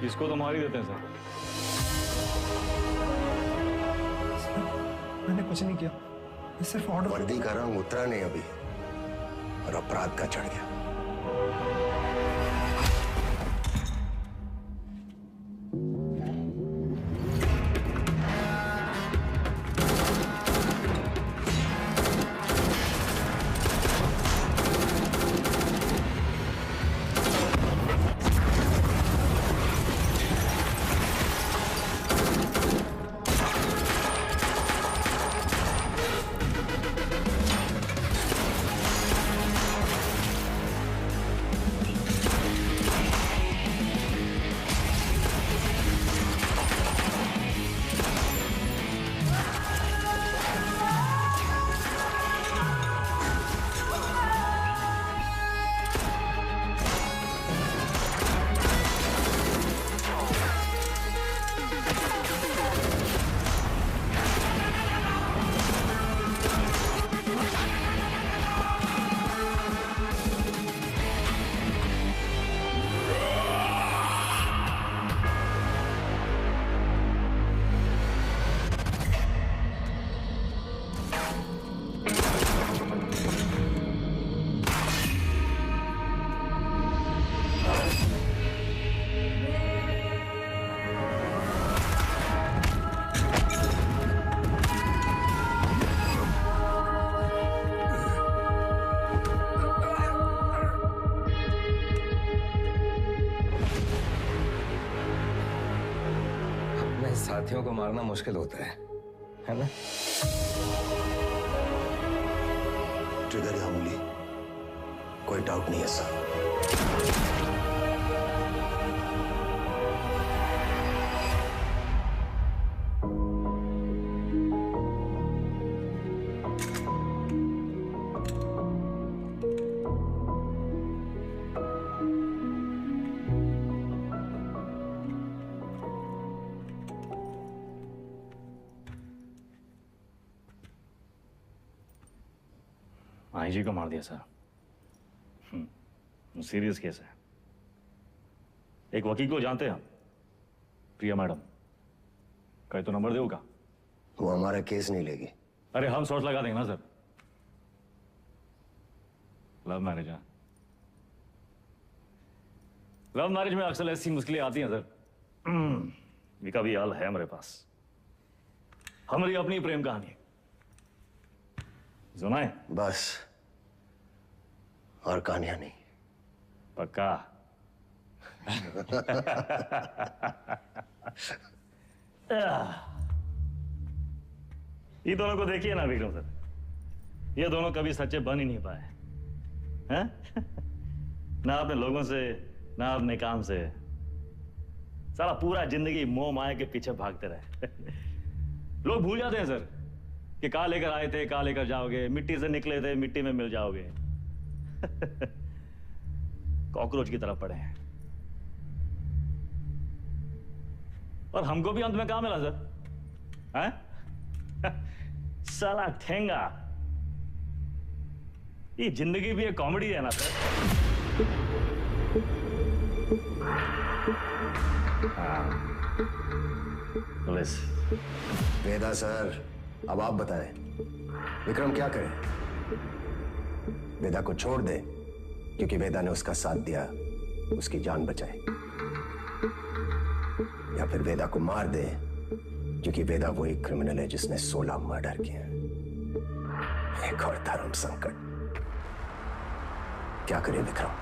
इसको तो मार ही देते हैं सर। मैंने कुछ नहीं किया, मैं सिर्फ ऑर्डर। वर्दी का रंग उतरा नहीं अभी और अपराध का चढ़ गया। साथियों को मारना मुश्किल होता है ना? ट्रिगर या उंगली, कोई डाउट नहीं है सर। आईजी को मार दिया सर। सीरियस केस है। एक वकील को जानते हैं हम, प्रिया मैडम। कहे तो नंबर देगा। वो हमारा केस नहीं लेगी। अरे हम सोच लगा देंगे ना सर। लव मैरिज है। लव मैरिज में अक्सर ऐसी मुश्किलें आती हैं सर। विका भी हाल है हमारे पास। हमारी अपनी प्रेम कहानी सुनाए बस, और कहानियां नहीं। पक्का? ये दोनों को देखिए ना विक्रम सर, ये दोनों कभी सच्चे बन ही नहीं पाए हैं? ना अपने लोगों से, ना अपने काम से। सारा पूरा जिंदगी मोह माया के पीछे भागते रहे। लोग भूल जाते हैं सर कि कहां लेकर आए थे, कहां लेकर जाओगे। मिट्टी से निकले थे, मिट्टी में मिल जाओगे। कॉकरोच की तरफ पड़े हैं। और हमको भी अंत में कहां मिला सर? हैं? साला ठेंगा। ये जिंदगी भी एक कॉमेडी है ना सर। पुलिस। वेदा सर, अब आप बताएं, विक्रम क्या करे? वेदा को छोड़ दे क्योंकि वेदा ने उसका साथ दिया, उसकी जान बचाई, या फिर वेदा को मार दे क्योंकि वेदा वही क्रिमिनल है जिसने 16 मर्डर किए। एक और धर्म संकट। क्या करे विक्रम?